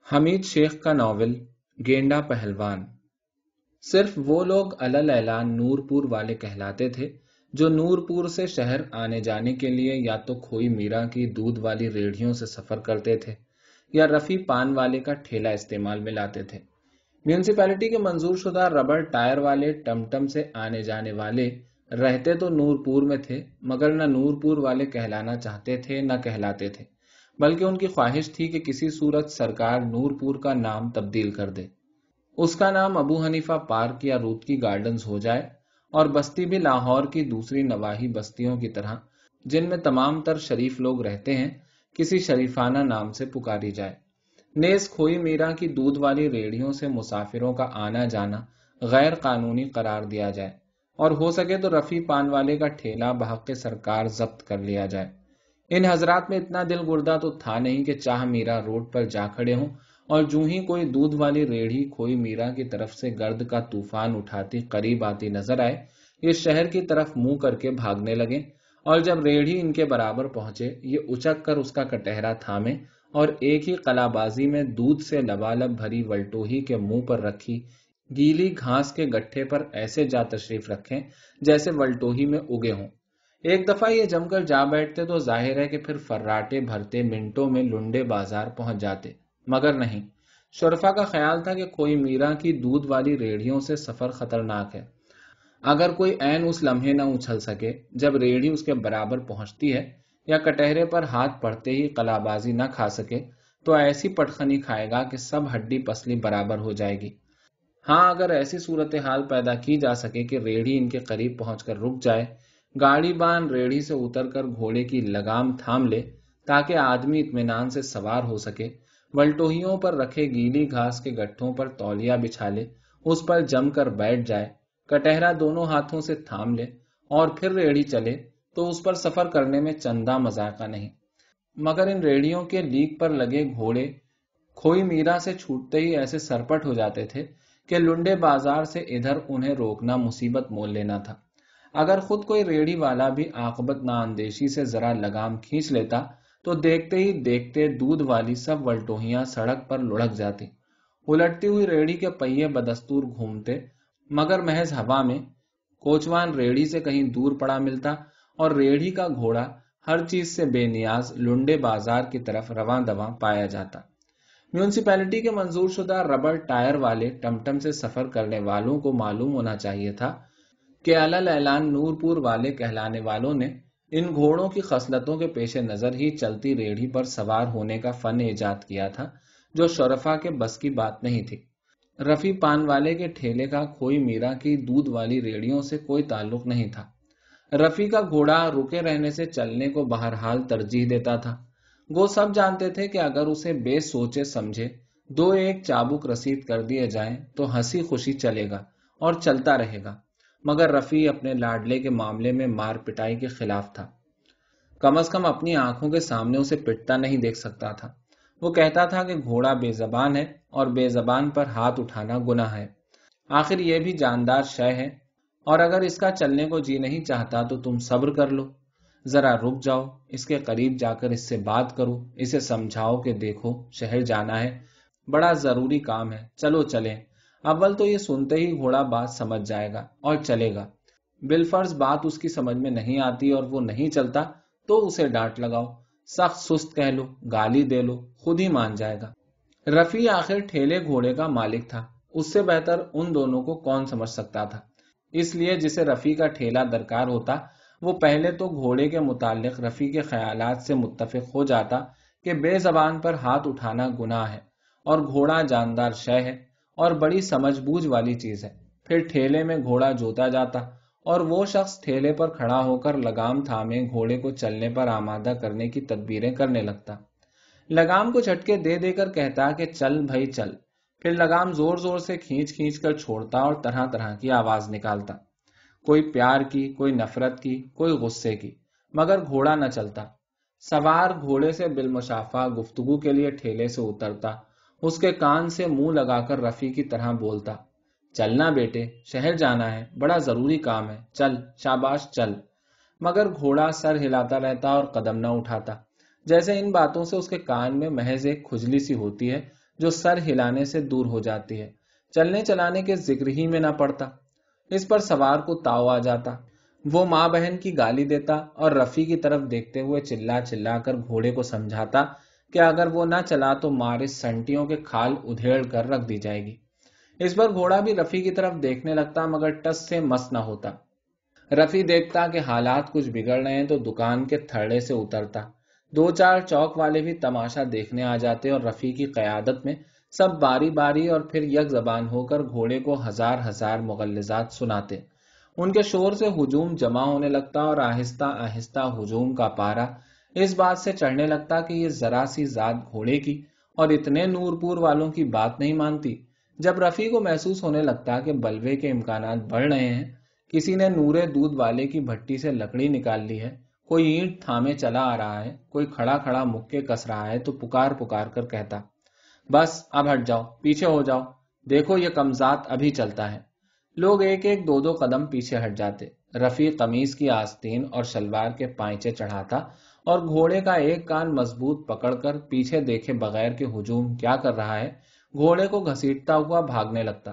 حمید شیخ کا ناول گینڈا پہلوان۔ صرف وہ لوگ علل اعلان نورپور والے کہلاتے تھے جو نورپور سے شہر آنے جانے کے لیے یا تو کھوئی میرا کی دودھ والی ریڑھیوں سے سفر کرتے تھے یا رفیع پان والے کا ٹھیلا استعمال میں لاتے تھے۔ میونسپلٹی کے منظور شدہ ربڑ ٹائر والے ٹم ٹم سے آنے جانے والے رہتے تو نورپور میں تھے، مگر نہ نورپور والے کہلانا چاہتے تھے نہ کہلاتے تھے، بلکہ ان کی خواہش تھی کہ کسی صورت سرکار نورپور کا نام تبدیل کر دے، اس کا نام ابو حنیفہ پارک یا رودکی گارڈنز ہو جائے، اور بستی بھی لاہور کی دوسری نواحی بستیوں کی طرح جن میں تمام تر شریف لوگ رہتے ہیں کسی شریفانہ نام سے پکاری جائے۔ نیز کھوئی میرا کی دودھ والی ریڑھیوں سے مسافروں کا آنا جانا غیر قانونی قرار دیا جائے، اور ہو سکے تو رفیع پان والے کا ٹھیلا بحق سرکار ضبط کر لیا جائے۔ ان حضرات میں اتنا دل گردہ تو تھا نہیں کہ چاہ میرا روڈ پر جا کھڑے ہوں اور جوں ہی کوئی دودھ والی ریڑھی کھوئی میرا کی طرف سے گرد کا طوفان اٹھاتی قریب آتی نظر آئے، یہ شہر کی طرف منہ کر کے بھاگنے لگے، اور جب ریڑھی ان کے برابر پہنچے یہ اچک کر اس کا کٹہرا تھامے اور ایک ہی قلا بازی میں دودھ سے لبالب بھری ولٹوہی کے منہ پر رکھی گیلی گھاس کے گٹھے پر ایسے جا تشریف رکھیں جیسے ولٹوہی میں اگے ہوں۔ ایک دفعہ یہ جم کر جا بیٹھتے تو ظاہر ہے کہ پھر فراٹے بھرتے منٹوں میں لنڈے بازار پہنچ جاتے، مگر نہیں، شرفا کا خیال تھا کہ کوئی میرا کی دودھ والی ریڑھیوں سے سفر خطرناک ہے۔ اگر کوئی عین اس لمحے نہ اچھل سکے جب ریڑھی اس کے برابر پہنچتی ہے، یا کٹہرے پر ہاتھ پڑتے ہی قلا بازی نہ کھا سکے، تو ایسی پٹخنی کھائے گا کہ سب ہڈی پسلی برابر ہو جائے گی۔ ہاں، اگر ایسی صورتحال پیدا کی جا سکے کہ ریڑھی ان کے قریب پہنچ کر رک جائے، گاڑی بان ریڑھی سے اتر کر گھوڑے کی لگام تھام لے تاکہ آدمی اطمینان سے سوار ہو سکے، ولٹوہیوں پر رکھے گیلی گھاس کے گٹھوں پر تولیہ بچھا لے، اس پر جم کر بیٹھ جائے، کٹہرا دونوں ہاتھوں سے تھام لے اور پھر ریڑھی چلے، تو اس پر سفر کرنے میں چندہ مذاقہ نہیں۔ مگر ان ریڑھیوں کے لیک پر لگے گھوڑے کھوئی میرا سے چھوٹتے ہی ایسے سرپٹ ہو جاتے تھے کہ لنڈے بازار سے ادھر انہیں روکنا مصیبت مول لینا تھا۔ اگر خود کوئی ریڑھی والا بھی عاقبت نااندیشی سے ذرا لگام کھینچ لیتا تو دیکھتے ہی دیکھتے دودھ والی سب ولٹوہیاں سڑک پر لڑک جاتی، الٹتی ہوئی ریڑھی کے پہیے بدستور گھومتے، مگر محض ہوا میں کوچوان ریڑھی سے کہیں دور پڑا ملتا اور ریڑھی کا گھوڑا ہر چیز سے بے نیاز لنڈے بازار کی طرف رواں دواں پایا جاتا۔ میونسپلٹی کے منظور شدہ ربڑ ٹائر والے ٹم ٹم سے سفر کرنے والوں کو معلوم ہونا چاہیے تھا کہ علل اعلان نورپور والے کہلانے والوں نے ان گھوڑوں کی خصلتوں کے پیش نظر ہی چلتی ریڑھی پر سوار ہونے کا فن ایجاد کیا تھا، جو شرفا کے بس کی بات نہیں تھی۔ رفیع پان والے کے ٹھیلے کا کھوئی میرا کی دودھ والی ریڑھیوں سے کوئی تعلق نہیں تھا۔ رفیع کا گھوڑا رکے رہنے سے چلنے کو بہرحال ترجیح دیتا تھا۔ وہ سب جانتے تھے کہ اگر اسے بے سوچے سمجھے دو ایک چابک رسید کر دیے جائیں تو ہنسی خوشی چلے گا اور چلتا رہے گا، مگر رفیع اپنے لاڈلے کے معاملے میں مار پٹائی کے خلاف تھا۔ کم از کم اپنی آنکھوں کے سامنے اسے پٹتا نہیں دیکھ سکتا تھا۔ وہ کہتا تھا کہ گھوڑا بے زبان ہے اور بے زبان پر ہاتھ اٹھانا گناہ ہے، آخر یہ بھی جاندار شے ہے، اور اگر اس کا چلنے کو جی نہیں چاہتا تو تم صبر کر لو، ذرا رک جاؤ، اس کے قریب جا کر اس سے بات کرو، اسے سمجھاؤ کہ دیکھو شہر جانا ہے، بڑا ضروری کام ہے، چلو چلیں۔ اول تو یہ سنتے ہی گھوڑا بات سمجھ جائے گا اور چلے گا، بالفرض بات اس کی سمجھ میں نہیں آتی اور وہ نہیں چلتا تو اسے ڈانٹ لگاؤ، سخت سست کہہ لو، گالی دے لو، خود ہی مان جائے گا۔ رفیع آخر ٹھیلے گھوڑے کا مالک تھا، اس سے بہتر ان دونوں کو کون سمجھ سکتا تھا، اس لیے جسے رفیع کا ٹھیلا درکار ہوتا وہ پہلے تو گھوڑے کے متعلق رفیع کے خیالات سے متفق ہو جاتا کہ بے زبان پر ہاتھ اٹھانا گناہ ہے اور گھوڑا جاندار شے ہے اور بڑی سمجھ بوجھ والی چیز ہے۔ پھر ٹھیلے میں گھوڑا جوتا جاتا اور وہ شخص ٹھیلے پر کھڑا ہو کر لگام تھامے گھوڑے کو چلنے پر آمادہ کرنے کی تدبیریں کرنے لگتا، لگام کو جھٹکے دے دے کر کہتا کہ چل بھائی چل، پھر لگام زور زور سے کھینچ کھینچ کر چھوڑتا اور طرح طرح کی آواز نکالتا، کوئی پیار کی، کوئی نفرت کی، کوئی غصے کی، مگر گھوڑا نہ چلتا۔ سوار گھوڑے سے بالمشافہ گفتگو کے لیے ٹھیلے سے اترتا، اس کے کان سے منہ لگا کر رفیع کی طرح بولتا، چلنا بیٹے، شہر جانا ہے، بڑا ضروری کام ہے، چل، شاباش چل، مگر گھوڑا سر ہلاتا رہتا اور قدم نہ اٹھاتا، جیسے ان باتوں سے اس کے کان میں محض ایک کھجلی سی ہوتی ہے جو سر ہلانے سے دور ہو جاتی ہے، چلنے چلانے کے ذکر ہی میں نہ پڑتا۔ اس پر سوار کو تاؤ آ جاتا، وہ ماں بہن کی گالی دیتا اور رفیع کی طرف دیکھتے ہوئے چلا چلا کر گھوڑے کو سمجھاتا کہ اگر وہ نہ چلا تو مارے سنٹیوں کے کھال ادھیڑ کر رکھ دی جائے گی۔ اس پر گھوڑا بھی رفیع کی طرف دیکھنے لگتا مگر ٹس سے مس نہ ہوتا۔ رفیع دیکھتا کہ حالات کچھ بگڑ رہے ہیں تو دکان کے تھڑے سے اترتا۔ دو چار چوک والے بھی تماشا دیکھنے آ جاتے اور رفیع کی قیادت میں سب باری باری اور پھر یک زبان ہو کر گھوڑے کو ہزار ہزار مغلظات سناتے۔ ان کے شور سے ہجوم جمع ہونے لگتا اور آہستہ آہستہ ہجوم کا پارا اس بات سے چڑھنے لگتا کہ یہ ذرا سی ذات گھوڑے کی اور اتنے نور پور والوں کی بات نہیں مانتی۔ جب رفیع کو محسوس ہونے لگتا کہ بلوے کے امکانات بڑھ رہے ہیں، کسی نے نورے دودھ والے کی بھٹی سے لکڑی نکال لی ہے، کوئی اینٹ تھامے چلا آ رہا ہے، کوئی کھڑا کھڑا مکے کس رہا ہے، تو پکار پکار کر کہتا، بس اب ہٹ جاؤ، پیچھے ہو جاؤ، دیکھو یہ کمزات ابھی چلتا ہے۔ لوگ ایک ایک دو دو قدم پیچھے ہٹ جاتے۔ رفیع قمیص کی آستین اور شلوار کے پائچے چڑھاتا اور گھوڑے کا ایک کان مضبوط پکڑ کر پیچھے دیکھے بغیر کہ ہجوم کیا کر رہا ہے، گھوڑے کو گھسیٹتا ہوا بھاگنے لگتا۔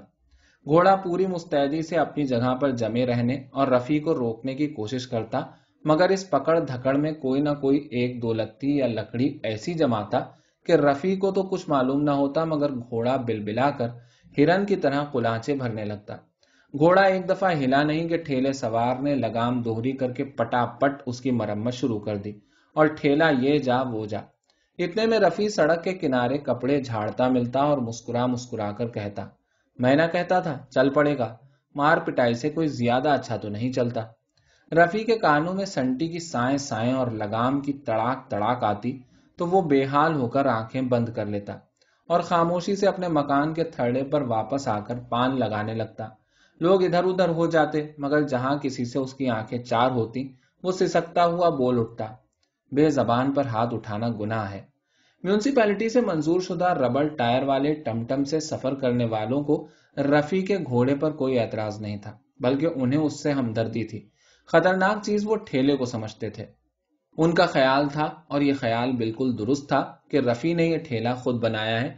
گھوڑا پوری مستعدی سے اپنی جگہ پر جمے رہنے اور رفیع کو روکنے کی کوشش کرتا، مگر اس پکڑ دھکڑ میں کوئی نہ کوئی ایک دو لتی یا لکڑی ایسی جماتا کہ رفیع کو تو کچھ معلوم نہ ہوتا مگر گھوڑا بلبلا کر ہرن کی طرح قلانچے بھرنے لگتا۔ گھوڑا ایک دفعہ ہلا نہیں کہ ٹھیلے سوار نے لگام دوہری کر کے پٹا پٹ اس کی مرمت شروع کر دی اور ٹھیلا یہ جا وہ جا۔ اتنے میں رفیع سڑک کے کنارے کپڑے جھاڑتا ملتا اور مسکرا مسکرا کر کہتا، میں نہ کہتا تھا چل پڑے گا، مار پٹائی سے کوئی زیادہ اچھا تو نہیں چلتا۔ رفیع کے کانوں میں سنٹی کی سائیں سائیں اور لگام کی تڑاک تڑاک آتی تو وہ بے حال ہو کر آنکھیں بند کر لیتا اور خاموشی سے اپنے مکان کے تھڑے پر واپس آ کر پان لگانے لگتا۔ لوگ ادھر ادھر ہو جاتے مگر جہاں کسی سے اس کی آنکھیں چار ہوتی وہ سسکتا ہوا بول اٹھتا، بے زبان پر ہاتھ اٹھانا گناہ ہے۔ میونسپلٹی سے منظور شدہ ربڑ ٹائر والے ٹم ٹم سے سفر کرنے والوں کو رفیع کے گھوڑے پر کوئی اعتراض نہیں تھا، بلکہ انہیں اس سے ہمدردی تھی۔ خطرناک چیز وہ ٹھیلے کو سمجھتے تھے۔ ان کا خیال تھا، اور یہ خیال بالکل درست تھا، کہ رفیع نے یہ ٹھیلا خود بنایا ہے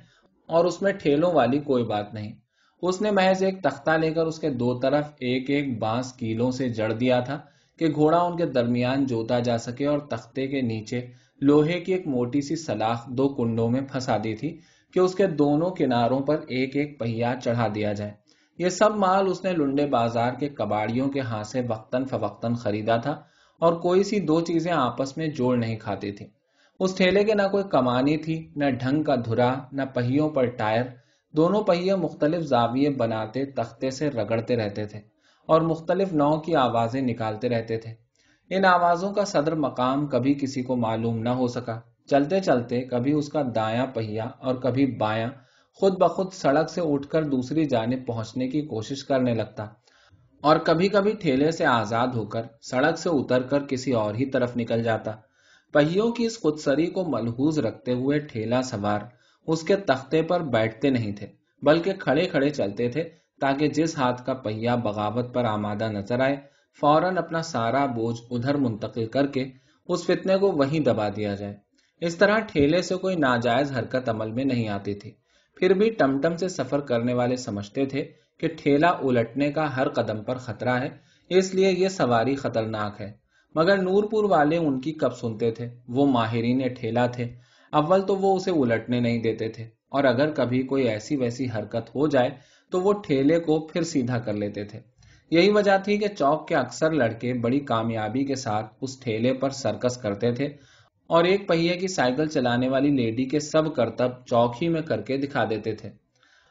اور اس میں ٹھیلوں والی کوئی بات نہیں۔ اس نے محض ایک تختہ لے کر اس کے دو طرف ایک ایک بانس کیلوں سے جڑ دیا تھا کہ گھوڑا ان کے درمیان جوتا جا سکے، اور تختے کے نیچے لوہے کی ایک موٹی سی سلاخ دو کنڈوں میں پھنسا دی تھی کہ اس کے دونوں کناروں پر ایک ایک پہیا چڑھا دیا جائے۔ یہ سب مال اس نے لنڈے بازار کے کباڑیوں کے ہاں سے وقتاً فوقتاً خریدا تھا، اور کوئی سی دو چیزیں آپس میں جوڑ نہیں کھاتی تھی۔ اس ٹھیلے کے نہ کوئی کمانی تھی، نہ ڈھنگ کا دھرا، نہ پہیوں پر ٹائر۔ دونوں پہیے مختلف زاویے بناتے تختے سے رگڑتے رہتے تھے اور مختلف نوع کی آوازیں نکالتے رہتے تھے۔ ان آوازوں کا صدر مقام کبھی کسی کو معلوم نہ ہو سکا۔ چلتے چلتے کبھی اس کا دایاں پہیا اور کبھی بایاں خود بخود سڑک سے اٹھ کر دوسری جانب پہنچنے کی کوشش کرنے لگتا، اور کبھی کبھی ٹھیلے سے آزاد ہو کر سڑک سے اتر کر کسی اور ہی طرف نکل جاتا۔ پہیوں کی اس خودسری کو ملحوظ رکھتے ہوئے ٹھیلا سوار اس کے تختے پر بیٹھتے نہیں تھے، بلکہ کھڑے کھڑے چلتے تھے تاکہ جس ہاتھ کا پہیا بغاوت پر آمادہ نظر آئے فوراً اپنا سارا بوجھ ادھر منتقل کر کے اس فتنے کو وہیں دبا دیا جائے۔ اس طرح ٹھیلے سے کوئی ناجائز حرکت عمل میں نہیں آتی تھی۔ پھر بھی ٹم ٹم سے سفر کرنے والے سمجھتے تھے کہ ٹھیلا الٹنے کا ہر قدم پر خطرہ ہے، اس لیے یہ سواری خطرناک ہے۔ مگر نور پور والے ان کی کب سنتے تھے؟ وہ ماہرین ٹھیلا تھے۔ اول تو وہ اسے الٹنے نہیں دیتے تھے، اور اگر کبھی کوئی ایسی ویسی حرکت ہو جائے تو وہ ٹھیلے کو پھر سیدھا کر لیتے تھے۔ یہی وجہ تھی کہ چوک کے اکثر لڑکے بڑی کامیابی کے ساتھ اس ٹھیلے پر سرکس کرتے تھے، اور ایک پہیے کی سائیکل چلانے والی لیڈی کے سب کرتب چوک ہی میں کر کے دکھا دیتے تھے۔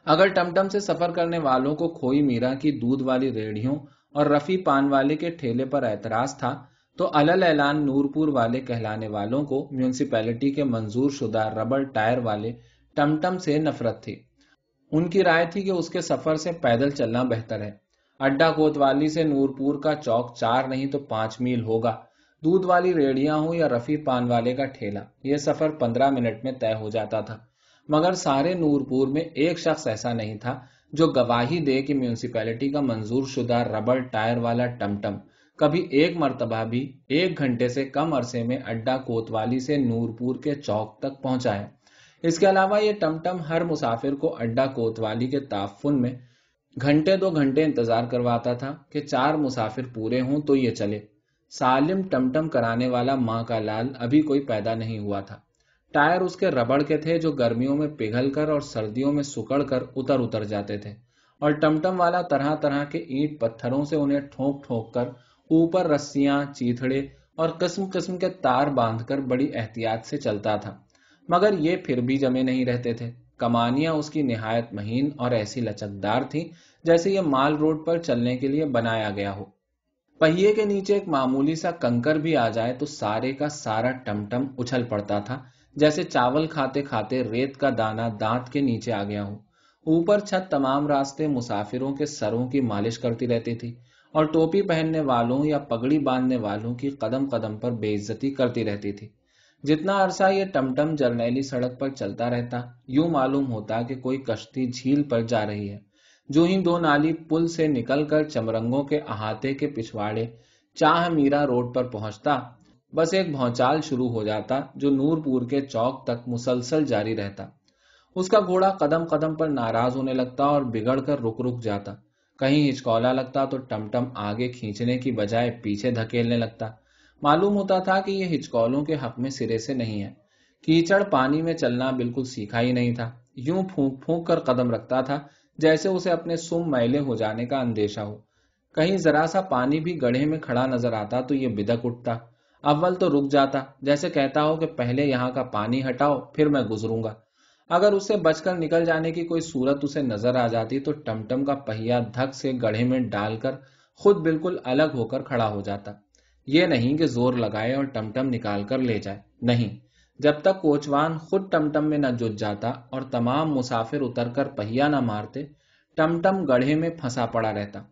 اگر ٹم ٹم سے سفر کرنے والوں کو کھوئی میرا کی دودھ والی ریڑھیوں اور رفیع پان والے کے ٹھیلے پر اعتراض تھا، تو علل اعلان نور پور والے کہلانے والوں کو میونسپلٹی کے منظور شدہ ربڑ ٹائر والے ٹم ٹم سے نفرت تھی۔ ان کی رائے تھی کہ اس کے سفر سے پیدل چلنا بہتر ہے۔ اڈا کوتوالی سے نور پور کا چوک 4 نہیں تو 5 میل ہوگا۔ دودھ والی ریڑیاں ہوں یا رفیع پان والے کا ٹھیلا، یہ سفر 15 منٹ میں طے ہو جاتا تھا۔ مگر سارے نور پور میں ایک شخص ایسا نہیں تھا جو گواہی دے کہ میونسپلٹی کا منظور شدہ ربڑ ٹائر والا ٹم ٹم کبھی ایک مرتبہ بھی 1 گھنٹے سے کم عرصے میں اڈا کوتوالی سے نور پور کے چوک تک پہنچا ہے۔ اس کے علاوہ یہ ٹمٹم ہر مسافر کو اڈا کوتوالی کے تعفن میں گھنٹے 2 گھنٹے انتظار کرواتا تھا کہ 4 مسافر پورے ہوں تو یہ چلے۔ سالم ٹمٹم کرانے والا ماں کا لال ابھی کوئی پیدا نہیں ہوا تھا۔ ٹائر اس کے ربڑ کے تھے جو گرمیوں میں پگھل کر اور سردیوں میں سکڑ کر اتر جاتے تھے، اور ٹمٹم والا طرح طرح کے اینٹ پتھروں سے انہیں ٹھوک ٹھوک کر اوپر رسیاں، چیتھڑے اور قسم قسم کے تار باندھ کر بڑی احتیاط سے چلتا تھا، مگر یہ پھر بھی جمے نہیں رہتے تھے۔ کمانیاں اس کی نہایت مہین اور ایسی لچکدار تھیں جیسے یہ مال روڈ پر چلنے کے لیے بنایا گیا ہو۔ پہیے کے نیچے ایک معمولی سا کنکر بھی آ جائے تو سارے کا سارا ٹمٹم اچھل پڑتا تھا، جیسے چاول کھاتے کھاتے ریت کا دانہ دانت کے نیچے آ گیا ہو۔ اوپر چھت تمام راستے مسافروں کے سروں کی مالش کرتی رہتی تھی، اور ٹوپی پہننے والوں یا پگڑی باندھنے والوں کی قدم قدم پر بے عزتی کرتی رہتی تھی۔ جتنا عرصہ یہ ٹمٹم جرنیلی سڑک پر چلتا رہتا، یوں معلوم ہوتا کہ کوئی کشتی جھیل پر جا رہی ہے۔ جو ہی 2 نالی پل سے نکل کر چمرنگوں کے احاطے کے پچھواڑے چاہ میرا روڈ پر پہنچتا، بس ایک بھونچال شروع ہو جاتا جو نور پور کے چوک تک مسلسل جاری رہتا۔ اس کا گھوڑا قدم قدم پر ناراض ہونے لگتا اور بگڑ کر رک جاتا۔ کہیں ہچکولا لگتا تو ٹمٹم آگے کھینچنے کی بجائے پیچھے دھکیلنے لگتا۔ معلوم ہوتا تھا کہ یہ ہچکولوں کے حق میں سرے سے نہیں ہے۔ کیچڑ پانی میں چلنا بالکل سیکھا ہی نہیں تھا، یوں پھونک پھونک کر قدم رکھتا تھا جیسے اسے اپنے سم میلے ہو جانے کا اندیشہ ہو۔ کہیں ذرا سا پانی بھی گڑھے میں کھڑا نظر آتا تو یہ بدک اٹھتا، اول تو رک جاتا جیسے کہتا ہو کہ پہلے یہاں کا پانی ہٹاؤ پھر میں گزروں گا۔ اگر اس سے بچ کر نکل جانے کی کوئی صورت اسے نظر آ جاتی تو ٹمٹم کا پہیا دھک سے گڑھے میں ڈال کر خود بالکل الگ ہو کر کھڑا ہو جاتا۔ یہ نہیں کہ زور لگائے اور ٹمٹم نکال کر لے جائے، نہیں، جب تک کوچوان خود ٹمٹم میں نہ جت جاتا اور تمام مسافر اتر کر پہیا نہ مارتے، ٹمٹم گڑھے میں پھنسا پڑا رہتا۔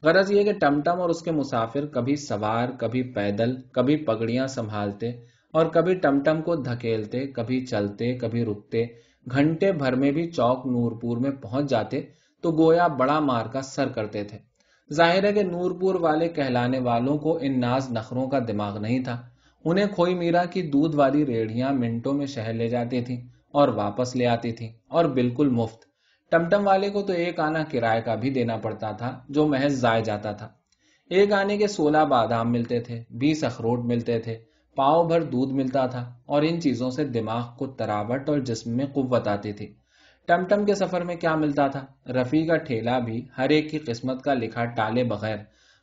غرض یہ کہ ٹمٹم اور اس کے مسافر کبھی سوار، کبھی پیدل، کبھی پگڑیاں سنبھالتے اور کبھی ٹمٹم کو دھکیلتے، کبھی چلتے، کبھی رکتے، گھنٹے بھر میں بھی چوک نورپور میں پہنچ جاتے تو گویا بڑا مار کا سر کرتے تھے۔ ظاہر ہے کہ نورپور والے کہلانے والوں کو ان ناز نخروں کا دماغ نہیں تھا۔ انہیں کھوئی میرا کی دودھ والی ریڑھیاں منٹوں میں شہر لے جاتی تھیں اور واپس لے آتی تھیں، اور بالکل مفت۔ ٹمٹم والے کو تو 1 آنا کرائے کا بھی دینا پڑتا تھا جو محض ضائع جاتا تھا۔ 1 آنے کے 16 بادام ملتے تھے، 20 اخروٹ ملتے تھے، پاؤ بھر دودھ ملتا تھا، اور ان چیزوں سے دماغ کو تراوٹ اور جسم میں قوت آتی تھی۔ ٹمٹم کے سفر میں کیا ملتا تھا؟ رفیع کا ٹھیلا بھی ہر ایک کی قسمت کا لکھا ٹالے بغیر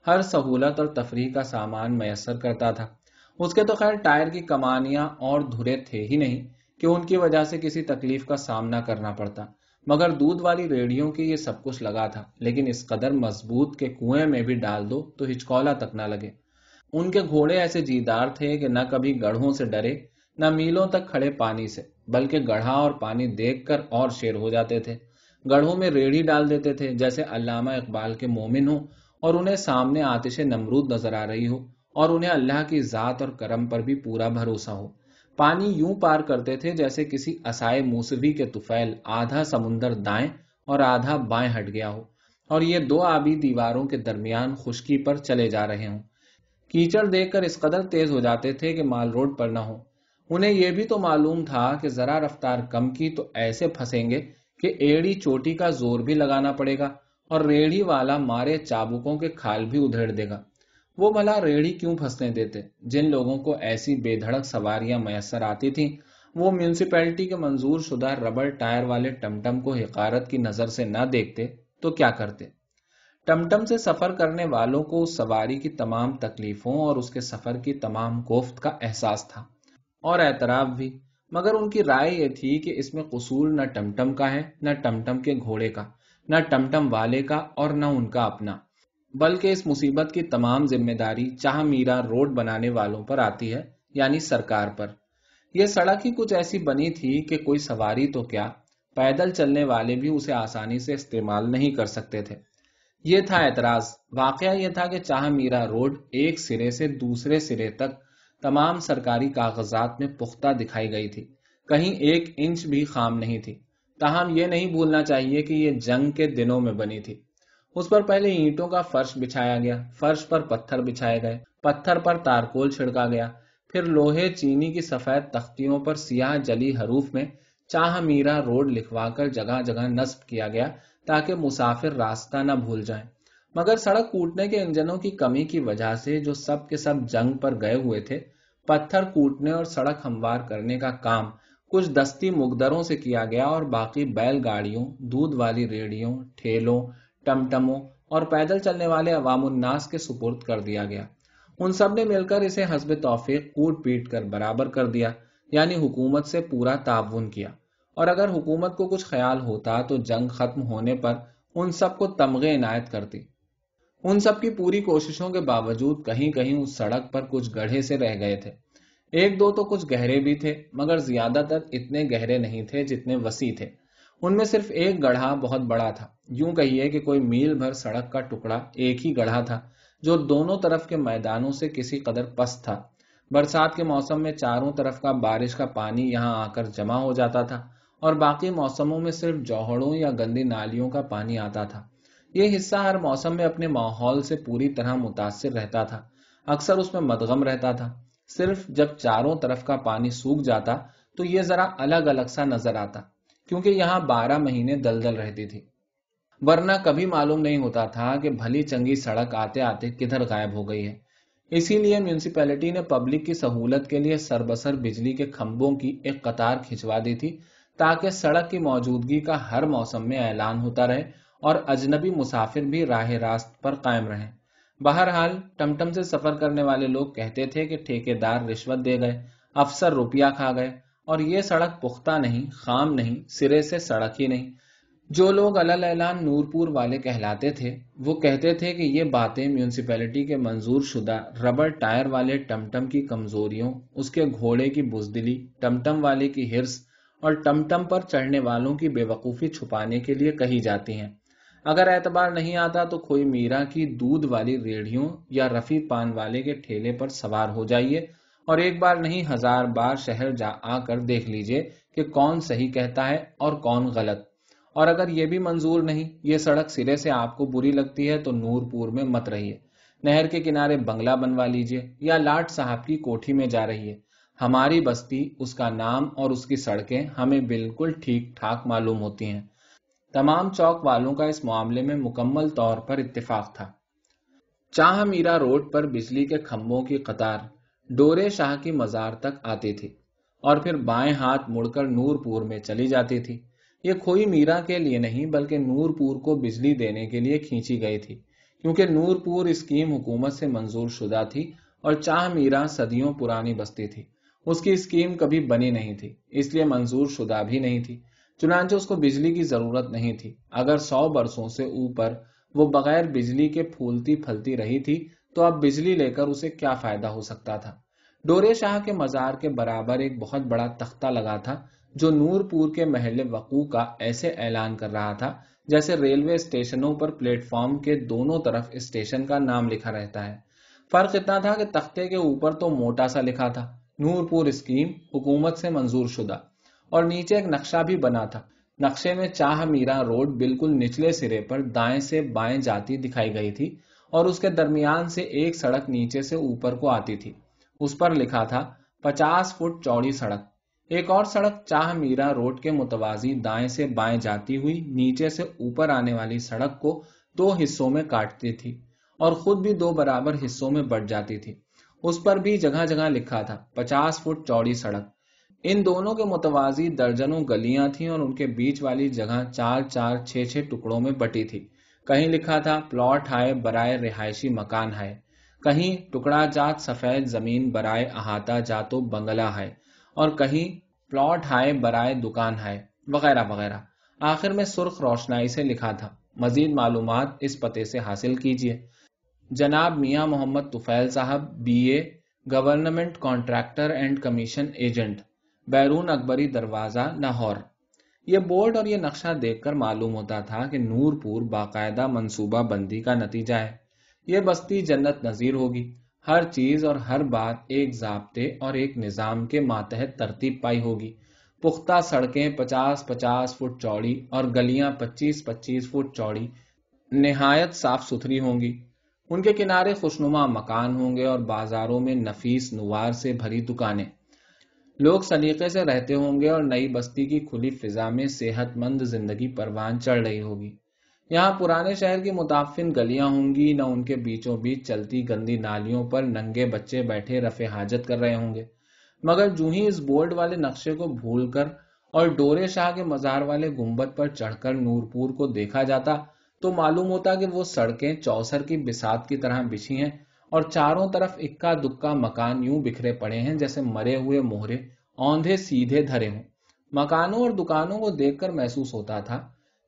ہر سہولت اور تفریح کا سامان میسر کرتا تھا۔ اس کے تو خیر ٹائر کی کمانیاں اور دھرے تھے ہی نہیں کہ ان کی وجہ سے کسی تکلیف کا سامنا کرنا پڑتا، مگر دودھ والی ریڑھیوں کی یہ سب کچھ لگا تھا، لیکن اس قدر مضبوط کہ کنویں میں بھی ڈال دو تو ہچکولا تک نہ لگے۔ ان کے گھوڑے ایسے جیدار تھے کہ نہ کبھی گڑھوں سے ڈرے، نہ میلوں تک کھڑے پانی سے، بلکہ گڑھا اور پانی دیکھ کر اور شیر ہو جاتے تھے۔ گڑھوں میں ریڑھی ڈال دیتے تھے جیسے علامہ اقبال کے مومن ہوں اور انہیں سامنے آتش نمرود نظر آ رہی ہو، اور انہیں اللہ کی ذات اور کرم پر بھی پورا بھروسہ ہو۔ پانی یوں پار کرتے تھے جیسے کسی عصائے موسوی کے طفیل آدھا سمندر دائیں اور آدھا بائیں ہٹ گیا ہو، اور یہ 2 آبی دیواروں کے درمیان خشکی پر چلے جا رہے ہوں۔ کیچڑ دیکھ کر اس قدر تیز ہو جاتے تھے کہ مال روڈ پر نہ ہو۔ انہیں یہ بھی تو معلوم تھا کہ ذرا رفتار کم کی تو ایسے پھنسیں گے کہ ایڑی چوٹی کا زور بھی لگانا پڑے گا، اور ریڑھی والا مارے چابکوں کے کھال بھی ادھیڑ دے گا۔ وہ بھلا ریڑھی کیوں پھنسنے دیتے؟ جن لوگوں کو ایسی بے دھڑک سواریاں میسر آتی تھیں وہ میونسپلٹی کے منظور شدہ ربڑ ٹائر والے ٹمٹم کو حقارت کی نظر سے نہ دیکھتے تو کیا کرتے؟ ٹمٹم سے سفر کرنے والوں کو اس سواری کی تمام تکلیفوں اور اس کے سفر کی تمام کوفت کا احساس تھا اور اعتراف بھی، مگر ان کی رائے یہ تھی کہ اس میں قصور نہ ٹمٹم کا ہے، نہ ٹمٹم کے گھوڑے کا، نہ ٹمٹم والے کا، اور نہ ان کا اپنا، بلکہ اس مصیبت کی تمام ذمہ داری چاہ میرا روڈ بنانے والوں پر آتی ہے، یعنی سرکار پر۔ یہ سڑک ہی کچھ ایسی بنی تھی کہ کوئی سواری تو کیا، پیدل چلنے والے بھی اسے آسانی سے استعمال نہیں کر سکتے تھے۔ یہ تھا اعتراض۔ واقعہ یہ تھا کہ چاہ میرا روڈ ایک سرے سے دوسرے سرے تک تمام سرکاری کاغذات میں پختہ دکھائی گئی تھی، کہیں 1 انچ بھی خام نہیں تھی۔ تاہم یہ نہیں بھولنا چاہیے کہ یہ جنگ کے دنوں میں بنی تھی۔ اس پر پہلے اینٹوں کا فرش بچھایا گیا، فرش پر پتھر بچھائے گئے، پتھر پر تارکول چھڑکا گیا، پھر لوہے چینی کی سفید تختیوں پر سیاہ جلی حروف میں چاہ میرا روڈ لکھوا کر جگہ جگہ نصب کیا گیا تاکہ مسافر راستہ نہ بھول جائیں، مگر سڑک کوٹنے کے انجنوں کی کمی کی وجہ سے جو سب کے سب جنگ پر گئے ہوئے تھے، پتھر کوٹنے اور سڑک ہموار کرنے کا کام کچھ دستی مقدروں سے کیا گیا اور باقی بیل گاڑیوں، دودھ والی ریڑھیوں، ٹھیلوں، ٹمٹموں اور پیدل چلنے والے عوام الناس کے سپرد کر دیا گیا۔ ان سب نے مل کر اسے حسب توفیق کوٹ پیٹ کر برابر کر دیا، یعنی حکومت سے پورا تعاون کیا، اور اگر حکومت کو کچھ خیال ہوتا تو جنگ ختم ہونے پر ان سب کو تمغے عنایت کرتی۔ ان سب کی پوری کوششوں کے باوجود کہیں کہیں اس سڑک پر کچھ گڑھے سے رہ گئے تھے، ایک دو تو کچھ گہرے بھی تھے، مگر زیادہ تر اتنے گہرے نہیں تھے جتنے وسیع تھے۔ ان میں صرف ایک گڑھا بہت بڑا تھا، یوں کہیے کہ کوئی میل بھر سڑک کا ٹکڑا ایک ہی گڑھا تھا جو دونوں طرف کے میدانوں سے کسی قدر پست تھا۔ برسات کے موسم میں چاروں طرف کا بارش کا پانی یہاں آ کر جمع ہو جاتا تھا اور باقی موسموں میں صرف جوہڑوں یا گندی نالیوں کا پانی آتا تھا۔ یہ حصہ ہر موسم میں اپنے ماحول سے پوری طرح متاثر رہتا تھا، اکثر اس میں مدغم رہتا تھا۔ صرف جب چاروں طرف کا پانی سوکھ جاتا تو یہ ذرا الگ الگ سا نظر آتا، کیونکہ یہاں 12 مہینے دلدل رہتی تھی، ورنہ کبھی معلوم نہیں ہوتا تھا کہ بھلی چنگی سڑک آتے آتے کدھر غائب ہو گئی ہے۔ اسی لیے میونسپلٹی نے پبلک کی سہولت کے لیے سربسر بجلی کے کھمبوں کی ایک قطار کھنچوا دی تھی تاکہ سڑک کی موجودگی کا ہر موسم میں اعلان ہوتا رہے اور اجنبی مسافر بھی راہ راست پر قائم رہیں۔ بہرحال ٹمٹم سے سفر کرنے والے لوگ کہتے تھے کہ ٹھیکیدار رشوت دے گئے، افسر روپیہ کھا گئے، اور یہ سڑک پختہ نہیں، خام نہیں، سرے سے سڑک ہی نہیں۔ جو لوگ علل اعلان نورپور والے کہلاتے تھے وہ کہتے تھے کہ یہ باتیں میونسپلٹی کے منظور شدہ ربڑ ٹائر والے ٹمٹم کی کمزوریوں، اس کے گھوڑے کی بزدلی، ٹمٹم والے کی ہرس اور ٹمٹم پر چڑھنے والوں کی بے وقوفی چھپانے کے لیے کہی جاتی ہیں۔ اگر اعتبار نہیں آتا تو کھوئی میرا کی دودھ والی ریڑھیوں یا رفیع پان والے کے ٹھیلے پر سوار ہو جائیے اور ایک بار نہیں 1000 بار شہر جا آ کر دیکھ لیجئے کہ کون صحیح کہتا ہے اور کون غلط۔ اور اگر یہ بھی منظور نہیں، یہ سڑک سرے سے آپ کو بری لگتی ہے تو نورپور میں مت رہیے، نہر کے کنارے بنگلہ بنوا لیجئے یا لاٹ صاحب کی کوٹھی میں جا رہیے۔ ہماری بستی، اس کا نام اور اس کی سڑکیں ہمیں بالکل ٹھیک ٹھاک معلوم ہوتی ہیں۔ تمام چوک والوں کا اس معاملے میں مکمل طور پر اتفاق تھا۔ چاہ میرا روڈ پر بجلی کے کھمبوں کی قطار ڈورے شاہ کی مزار تک آتی تھی اور پھر بائیں ہاتھ مڑ کر نورپور میں چلی جاتی تھی۔ یہ کھوئی میرا کے لیے نہیں بلکہ نورپور کو بجلی دینے کے لیے کھینچی گئی تھی، کیونکہ نورپور اسکیم حکومت سے منظور شدہ تھی اور چاہ میرا صدیوں پرانی بستی تھی، اس کی اسکیم کبھی بنی نہیں تھی، اس لیے منظور شدہ بھی نہیں تھی، چنانچہ اس کو بجلی کی ضرورت نہیں تھی۔ اگر 100 برسوں سے اوپر وہ بغیر بجلی کے پھولتی پھلتی رہی تھی تو اب بجلی لے کر اسے کیا فائدہ ہو سکتا تھا؟ ڈورے شاہ کے مزار کے برابر ایک بہت بڑا تختہ لگا تھا جو نورپور کے محل وقوع کا ایسے اعلان کر رہا تھا جیسے ریلوے اسٹیشنوں پر پلیٹ فارم کے دونوں طرف اسٹیشن کا نام لکھا رہتا ہے۔ فرق اتنا تھا کہ تختے کے اوپر تو موٹا سا لکھا تھا نورپور اسکیم حکومت سے منظور شدہ، اور نیچے ایک نقشہ بھی بنا تھا۔ نقشے میں چاہ میرا روڈ بالکل نچلے سرے پر دائیں سے بائیں جاتی دکھائی گئی تھی اور اس کے درمیان سے ایک سڑک نیچے سے اوپر کو آتی تھی، اس پر لکھا تھا 50 فٹ چوڑی سڑک۔ ایک اور سڑک چاہ میرا روڈ کے متوازی دائیں سے بائیں جاتی ہوئی نیچے سے اوپر آنے والی سڑک کو 2 حصوں میں کاٹتی تھی اور خود بھی 2 برابر حصوں میں بٹ جاتی تھی۔ اس پر بھی جگہ جگہ لکھا تھا 50 فٹ چوڑی سڑک۔ ان دونوں کے متوازی درجنوں گلیاں تھیں اور ان کے بیچ والی جگہ 4 6 ٹکڑوں میں بٹی تھی۔ کہیں لکھا تھا پلاٹ ہائے برائے رہائشی مکان ہے، کہیں ٹکڑا جات سفید زمین برائے احاطہ جاتو بنگلہ ہے، اور کہیں پلاٹ ہائے برائے دکان ہے، وغیرہ وغیرہ۔ آخر میں سرخ روشنائی سے لکھا تھا مزید معلومات اس پتے سے حاصل کیجیے، جناب میاں محمد طفیل صاحب BA، government contractor and commission agent, بیرون اکبری دروازہ لاہور۔ یہ بورڈ اور یہ نقشہ دیکھ کر معلوم ہوتا تھا کہ نورپور باقاعدہ منصوبہ بندی کا نتیجہ ہے۔ یہ بستی جنت نظیر ہوگی، ہر چیز اور ہر بات ایک ضابطے اور ایک نظام کے ماتحت ترتیب پائی ہوگی۔ پختہ سڑکیں 50 فٹ چوڑی اور گلیاں 25 فٹ چوڑی نہایت صاف ستھری ہوں گی۔ ان کے کنارے خوشنما مکان ہوں گے اور بازاروں میں نفیس نوار سے بھری دکانیں۔ لوگ سلیقے سے رہتے ہوں گے اور نئی بستی کی کھلی فضا میں صحت مند زندگی پروان چڑھ رہی ہوگی۔ یہاں پرانے شہر کی متعفن گلیاں ہوں گی، نہ ان کے بیچوں بیچ چلتی گندی نالیوں پر ننگے بچے بیٹھے رفع حاجت کر رہے ہوں گے۔ مگر جو ہی اس بورڈ والے نقشے کو بھول کر اور ڈورے شاہ کے مزار والے گنبد پر چڑھ کر نورپور کو دیکھا جاتا تو معلوم ہوتا کہ وہ سڑکیں چوسر کی بساط کی طرح بچھی ہیں اور چاروں طرف اکا دکا مکان یوں بکھرے پڑے ہیں جیسے مرے ہوئے مہرے اوندھے سیدھے دھرے ہوں۔ مکانوں اور دکانوں کو دیکھ کر محسوس ہوتا تھا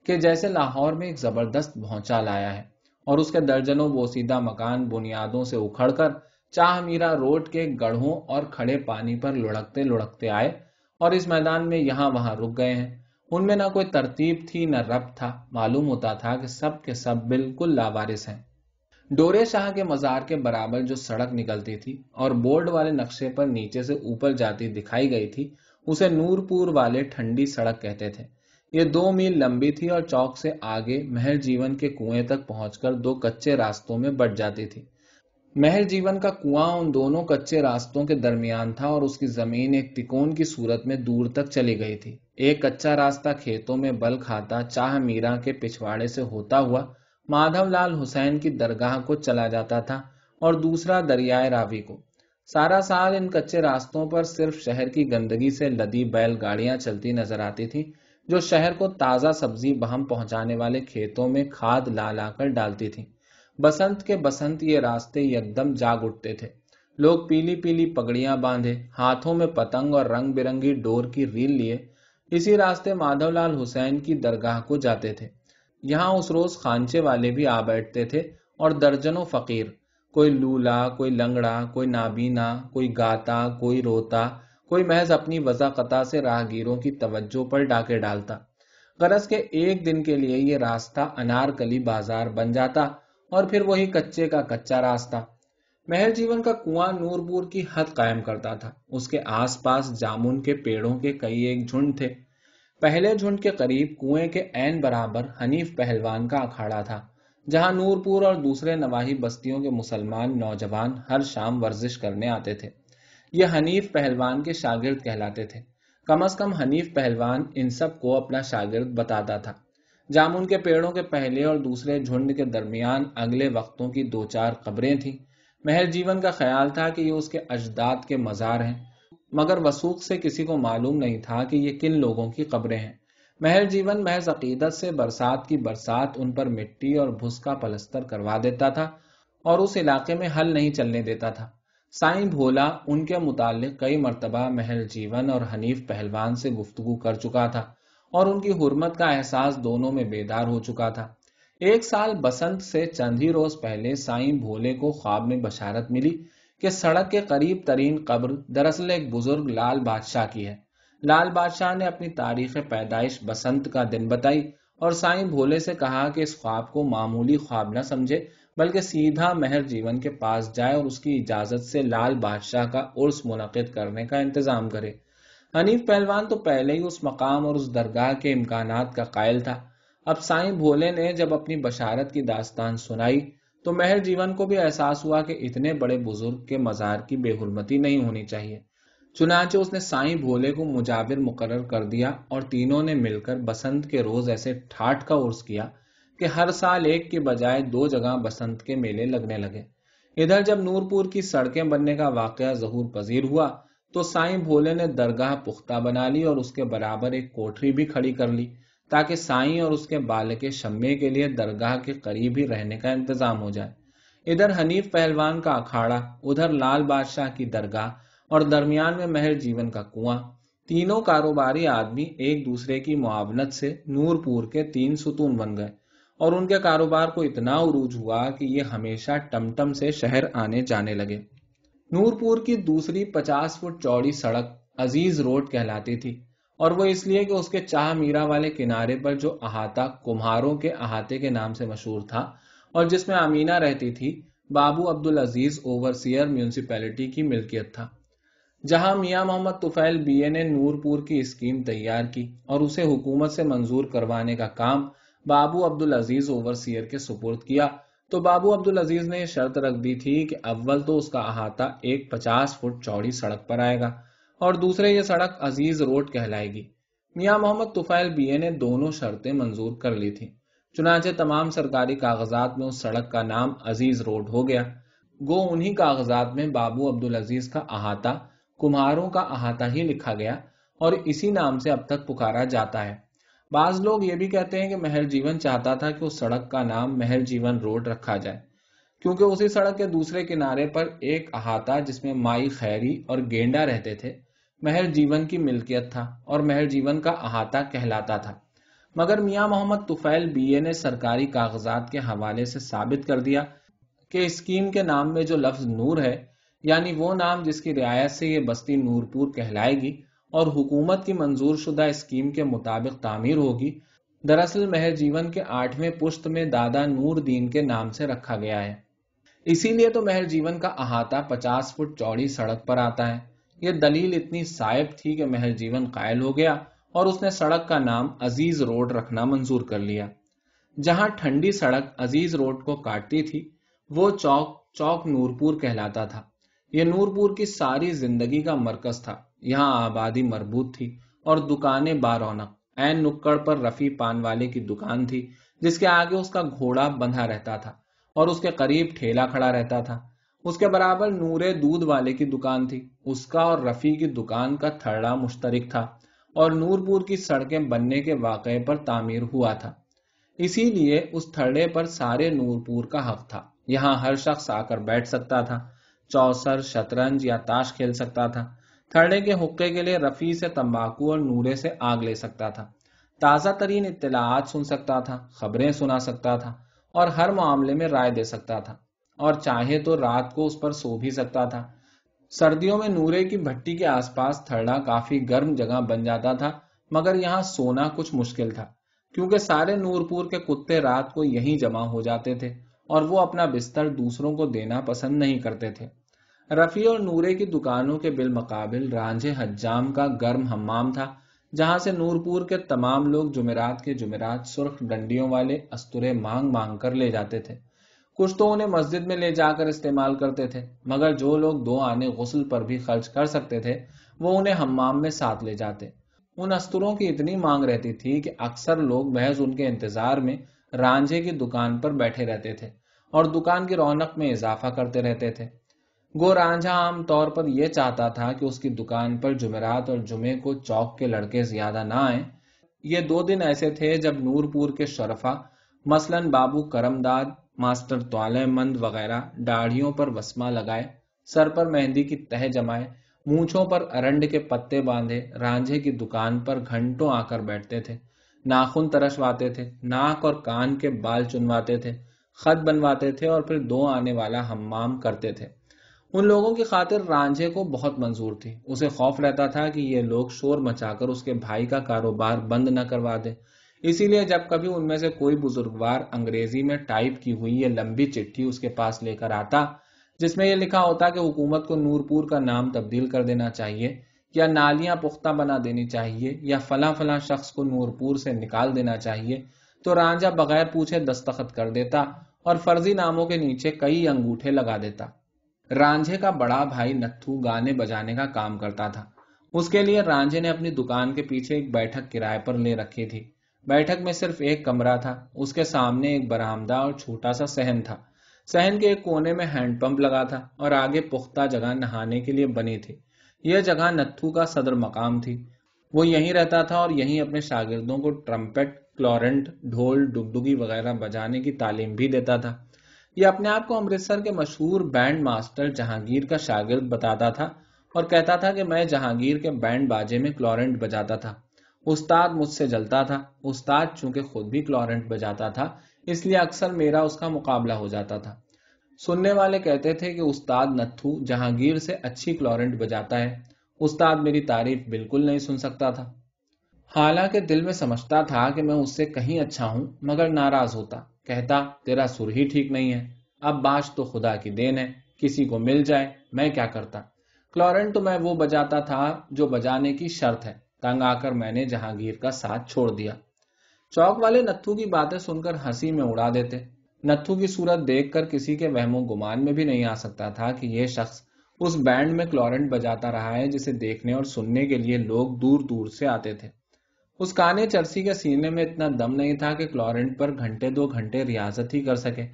کہ جیسے لاہور میں ایک زبردست بھونچال آیا ہے اور اس کے درجنوں بوسیدہ مکان بنیادوں سے اکھڑ کر چاہ میرا روڈ کے گڑھوں اور کھڑے پانی پر لڑکتے لڑکتے آئے اور اس میدان میں یہاں وہاں رک گئے ہیں۔ ان میں نہ کوئی ترتیب تھی نہ ربط تھا، معلوم ہوتا تھا کہ سب کے سب بالکل لاوارث ہیں۔ ڈورے شاہ کے مزار کے برابر جو سڑک نکلتی تھی اور بورڈ والے نقشے پر نیچے سے اوپر جاتی دکھائی گئی تھی، اسے نورپور والے ٹھنڈی سڑک کہتے تھے۔ یہ 2 میل لمبی تھی اور چوک سے آگے مہر جیون کے کنویں تک پہنچ کر 2 کچے راستوں میں بٹ جاتی تھی۔ مہر جیون کا کنواں ان دونوں کچے راستوں کے درمیان تھا اور اس کی زمین ایک تکون کی صورت میں دور تک چلی گئی تھی۔ ایک کچا راستہ کھیتوں میں بل کھاتا چاہ میرا کے پچھواڑے سے ہوتا ہوا مادھو لال حسین کی درگاہ کو چلا جاتا تھا اور دوسرا دریائے راوی کو۔ سارا سال ان کچے راستوں پر صرف شہر کی گندگی سے لدی بیل گاڑیاں چلتی نظر آتی تھیں جو شہر کو تازہ سبزی بہم پہنچانے والے کھیتوں میں کھاد لا لا کر ڈالتی تھیں۔ بسنت کے بسنت یہ راستے یکدم جاگ اٹھتے تھے۔ لوگ پیلی پیلی پگڑیاں باندھے، ہاتھوں میں پتنگ اور رنگ برنگی ڈور کی ریل لیے اسی راستے مادھو لال حسین کی درگاہ کو جاتے تھے۔ یہاں اس روز خانچے والے بھی آ بیٹھتے تھے اور درجنوں فقیر، کوئی لولا، کوئی لنگڑا، کوئی نابینا، کوئی گاتا، کوئی روتا، کوئی محض اپنی وضاقتہ سے راہگیروں کی توجہ پر ڈاکے ڈالتا۔ غرض کے ایک دن کے لیے یہ راستہ انارکلی بازار بن جاتا اور پھر وہی کچے کا کچا راستہ۔ مہر جیون کا کنواں نورپور کی حد قائم کرتا تھا۔ اس کے آس پاس جامن کے پیڑوں کے کئی ایک جھنڈ تھے۔ پہلے جھنڈ کے قریب کنویں کے عین برابر حنیف پہلوان کا اکھاڑا تھا، جہاں نورپور اور دوسرے نواحی بستیوں کے مسلمان نوجوان ہر شام ورزش کرنے آتے تھے۔ یہ حنیف پہلوان کے شاگرد کہلاتے تھے۔ کم از کم حنیف پہلوان ان سب کو اپنا شاگرد بتاتا تھا۔ جامن کے پیڑوں کے پہلے اور دوسرے جھنڈ کے درمیان اگلے وقتوں کی 2-4 قبریں تھیں۔ مہر جیون کا خیال تھا کہ یہ اس کے اجداد کے مزار ہیں، مگر وثوق سے کسی کو معلوم نہیں تھا کہ یہ کن لوگوں کی قبریں ہیں۔ مہر جیون محض عقیدت سے برسات کی برسات ان پر مٹی اور بھس کا پلستر کروا دیتا تھا اور اس علاقے میں ہل نہیں چلنے دیتا تھا۔ سائیں بھولا ان کے متعلق کئی مرتبہ مہر جیون اور حنیف پہلوان سے گفتگو کر چکا تھا اور ان کی حرمت کا احساس دونوں میں بیدار ہو چکا تھا۔ ایک سال بسنت سے چند ہی روز پہلے سائیں بھولے کو خواب میں بشارت ملی کہ سڑک کے قریب ترین قبر دراصل ایک بزرگ لال بادشاہ کی ہے۔ لال بادشاہ نے اپنی تاریخ پیدائش بسنت کا دن بتائی اور سائیں بھولے سے کہا کہ اس خواب کو معمولی خواب نہ سمجھے بلکہ سیدھا مہر جیون کے پاس جائے اور اس کی اجازت سے لال بادشاہ کا عرس منعقد کرنے کا انتظام کرے۔ حنیف پہلوان تو پہلے ہی اس مقام اور اس درگاہ کے امکانات کا قائل تھا۔ اب سائیں بھولے نے جب اپنی بشارت کی داستان سنائی تو مہر جیون کو بھی احساس ہوا کہ اتنے بڑے بزرگ کے مزار کی بے حرمتی نہیں ہونی چاہیے۔ چنانچہ اس نے سائیں بھولے کو مجاور مقرر کر دیا اور تینوں نے مل کر بسنت کے روز ایسے ٹھاٹ کا عرس کیا کہ ہر سال ایک کی بجائے 2 جگہ بسنت کے میلے لگنے لگے۔ ادھر جب نورپور کی سڑکیں بننے کا واقعہ ظہور پذیر ہوا تو سائیں بھولے نے درگاہ پختہ بنا لی اور اس کے برابر ایک کوٹری بھی کھڑی کر لی تاکہ سائیں اور اس کے بالک شمے کے لیے درگاہ کے قریب ہی رہنے کا انتظام ہو جائے۔ ادھر حنیف پہلوان کا اکھاڑا، ادھر لال بادشاہ کی درگاہ اور درمیان میں مہر جیون کا کنواں۔ تینوں کاروباری آدمی ایک دوسرے کی معاونت سے نورپور کے 3 ستون بن گئے اور ان کے کاروبار کو اتنا عروج ہوا کہ یہ ہمیشہ ٹمٹم سے شہر آنے جانے لگے۔ نورپور کی دوسری 50 فٹ چوڑی سڑک عزیز روڈ کہلاتی تھی اور وہ اس لیے کہ اس کے چاہ میرا والے کنارے پر جو احاطہ کمہاروں کے احاطے کے نام سے مشہور تھا اور جس میں امینہ رہتی تھی، بابو عبدالعزیز اوورسیئر میونسپیلٹی کی ملکیت تھا۔ جہاں میاں محمد طفیل بی اے نے نورپور کی اسکیم تیار کی اور اسے حکومت سے منظور کروانے کا کام بابو عبدالعزیز اوورسیئر کے سپرد کیا، تو بابو عبدالعزیز نے یہ شرط رکھ دی تھی کہ اول تو اس کا احاطہ ایک 50 فٹ چوڑی سڑک پر آئے گا اور دوسرے یہ سڑک عزیز روڈ کہلائے گی۔ میاں محمد طفیل بی اے نے دونوں شرطیں منظور کر لی تھیں، چنانچہ تمام سرکاری کاغذات میں اس سڑک کا نام عزیز روڈ ہو گیا۔ گو انہی کاغذات میں بابو عبدالعزیز کا احاطہ، کمہاروں کا احاطہ ہی لکھا گیا اور اسی نام سے اب تک پکارا جاتا ہے۔ بعض لوگ یہ بھی کہتے ہیں کہ مہر جیون چاہتا تھا کہ اس سڑک کا نام مہر جیون روڈ رکھا جائے، کیونکہ اسی سڑک کے دوسرے کنارے پر ایک احاطہ جس میں مائی خیری اور گینڈا رہتے تھے مہر جیون کی ملکیت تھا اور مہر جیون کا احاطہ کہلاتا تھا۔ مگر میاں محمد طفیل بی اے نے سرکاری کاغذات کے حوالے سے ثابت کر دیا کہ اسکیم کے نام میں جو لفظ نور ہے، یعنی وہ نام جس کی رعایت سے یہ بستی نورپور کہلائے گی اور حکومت کی منظور شدہ اسکیم کے مطابق تعمیر ہوگی، دراصل مہر جیون کے 8ویں پشت میں دادا نور دین کے نام سے رکھا گیا ہے۔ اسی لیے تو مہر جیون کا احاطہ 50 فٹ چوڑی سڑک پر آتا ہے۔ یہ دلیل اتنی صائب تھی کہ مہر جیون قائل ہو گیا اور اس نے سڑک کا نام عزیز روڈ رکھنا منظور کر لیا۔ جہاں ٹھنڈی سڑک عزیز روڈ کو کاٹتی تھی وہ چوک نورپور کہلاتا تھا۔ یہ نورپور کی ساری زندگی کا مرکز تھا۔ یہاں آبادی مربوط تھی اور دکانیں بارونق۔ عین نکڑ پر رفیع پان والے کی دکان تھی جس کے آگے اس کا گھوڑا بندھا رہتا تھا اور اس کے قریب ٹھیلا کھڑا رہتا تھا۔ اس کے برابر نورے دودھ والے کی دکان تھی، اس کا اور رفیع کی دکان کا تھڑا مشترک تھا اور نورپور کی سڑکیں بننے کے واقعے پر تعمیر ہوا تھا، اسی لیے اس تھڑے پر سارے نورپور کا حق تھا۔ یہاں ہر شخص آ کر بیٹھ سکتا تھا، چوسر، شطرنج یا تاش کھیل سکتا تھا، تھڑے کے حقے کے لیے رفیع سے تمباکو اور نورے سے آگ لے سکتا تھا، تازہ ترین اطلاعات سن سکتا تھا، خبریں سنا سکتا تھا اور ہر معاملے میں رائے دے سکتا تھا، اور چاہے تو رات کو اس پر سو بھی سکتا تھا۔ سردیوں میں نورے کی بھٹی کے آس پاس تھڑا کافی گرم جگہ بن جاتا تھا، مگر یہاں سونا کچھ مشکل تھا، کیونکہ سارے نورپور کے کتے رات کو یہیں جمع ہو جاتے تھے اور وہ اپنا بستر دوسروں کو دینا پسند نہیں کرتے تھے۔ رفیع اور نورے کی دکانوں کے بالمقابل رانجھے حجام کا گرم حمام تھا، جہاں سے نورپور کے تمام لوگ جمعرات کے جمعرات سرخ ڈنڈیوں والے استورے مانگ مانگ کر لے جاتے تھے۔ کچھ تو انہیں مسجد میں لے جا کر استعمال کرتے تھے، مگر جو لوگ 2 آنے غسل پر بھی خرچ کر سکتے تھے وہ انہیں حمام میں ساتھ لے جاتے۔ ان استوروں کی اتنی مانگ رہتی تھی کہ اکثر لوگ محض ان کے انتظار میں رانجھے کی دکان پر بیٹھے رہتے تھے اور دکان کی رونق میں اضافہ کرتے رہتے تھے۔ گو رانجھا عام طور پر یہ چاہتا تھا کہ اس کی دکان پر جمعرات اور جمعے کو چوک کے لڑکے زیادہ نہ آئیں۔ یہ 2 دن ایسے تھے جب نورپور کے شرفا، مثلاً بابو کرم داد، ماسٹر طالع مند وغیرہ داڑھیوں پر وسمہ لگائے، سر پر مہندی کی تہ جمائے، مونچھوں پر ارنڈ کے پتے باندھے رانجھے کی دکان پر گھنٹوں آ کر بیٹھتے تھے، ناخن ترشواتے تھے، ناک اور کان کے بال چنواتے تھے، خط بنواتے تھے اور پھر 2 آنے والا حمام کرتے تھے۔ ان لوگوں کی خاطر رانجھے کو بہت منظور تھی۔ اسے خوف رہتا تھا کہ یہ لوگ شور مچا کر اس کے بھائی کا کاروبار بند نہ کروا دے، اسی لیے جب کبھی ان میں سے کوئی بزرگوار انگریزی میں ٹائپ کی ہوئی یہ لمبی چٹھی اس کے پاس لے کر آتا جس میں یہ لکھا ہوتا کہ حکومت کو نورپور کا نام تبدیل کر دینا چاہیے یا نالیاں پختہ بنا دینی چاہیے یا فلاں فلاں شخص کو نورپور سے نکال دینا چاہیے، تو رانجھا بغیر پوچھے دستخط کر دیتا اور فرضی ناموں کے نیچے کئی انگوٹھے لگا دیتا۔ رانجھے کا بڑا بھائی نتھو گانے بجانے کا کام کرتا تھا۔ اس کے لیے رانجھے نے اپنی دکان کے پیچھے ایک بیٹھک کرائے پر لے رکھی تھی۔ بیٹھک میں صرف ایک کمرہ تھا، اس کے سامنے ایک برآمدہ اور چھوٹا سا صحن تھا۔ صحن کے ایک کونے میں ہینڈ پمپ لگا تھا اور آگے پختہ جگہ نہانے کے لیے بنی تھی۔ یہ جگہ نتھو کا صدر مقام تھی۔ وہ یہیں رہتا تھا اور یہیں اپنے شاگردوں کو ٹرمپٹ، کلارنٹ، ڈھول، ڈگڈگی وغیرہ بجانے کی تعلیم بھی دیتا تھا۔ یہ اپنے آپ کو امرتسر کے مشہور بینڈ ماسٹر جہانگیر کا شاگرد بتاتا تھا اور کہتا تھا کہ میں جہانگیر کے بینڈ باجے میں کلارنٹ بجاتا تھا۔ استاد مجھ سے جلتا تھا۔ استاد چونکہ خود بھی کلارنٹ بجاتا تھا اس لیے اکثر میرا اس کا مقابلہ ہو جاتا تھا۔ سننے والے کہتے تھے کہ استاد نتھو جہانگیر سے اچھی کلارنٹ بجاتا ہے۔ استاد میری تعریف بالکل نہیں سن سکتا تھا، حالانکہ دل میں سمجھتا تھا کہ میں اس سے کہیں اچھا ہوں، مگر ناراض ہوتا، کہتا تیرا سر ہی ٹھیک نہیں ہے۔ اب باج تو خدا کی دین ہے، کسی کو مل جائے، میں کیا کرتا۔ کلارنٹ تو میں وہ بجاتا تھا جو بجانے کی شرط ہے۔ تنگ آ کر میں نے جہانگیر کا ساتھ چھوڑ دیا۔ چوک والے نتھو کی باتیں سن کر ہنسی میں اڑا دیتے۔ نتھو کی صورت دیکھ کر کسی کے وہم و گمان میں بھی نہیں آ سکتا تھا کہ یہ شخص اس بینڈ میں کلارنٹ بجاتا رہا ہے جسے دیکھنے اور سننے کے لیے لوگ دور دور سے آتے تھے۔ اس کانے چرسی کے سینے میں اتنا دم نہیں تھا کہ کلارنٹ پر گھنٹے 2 گھنٹے ریاضت ہی کر سکے۔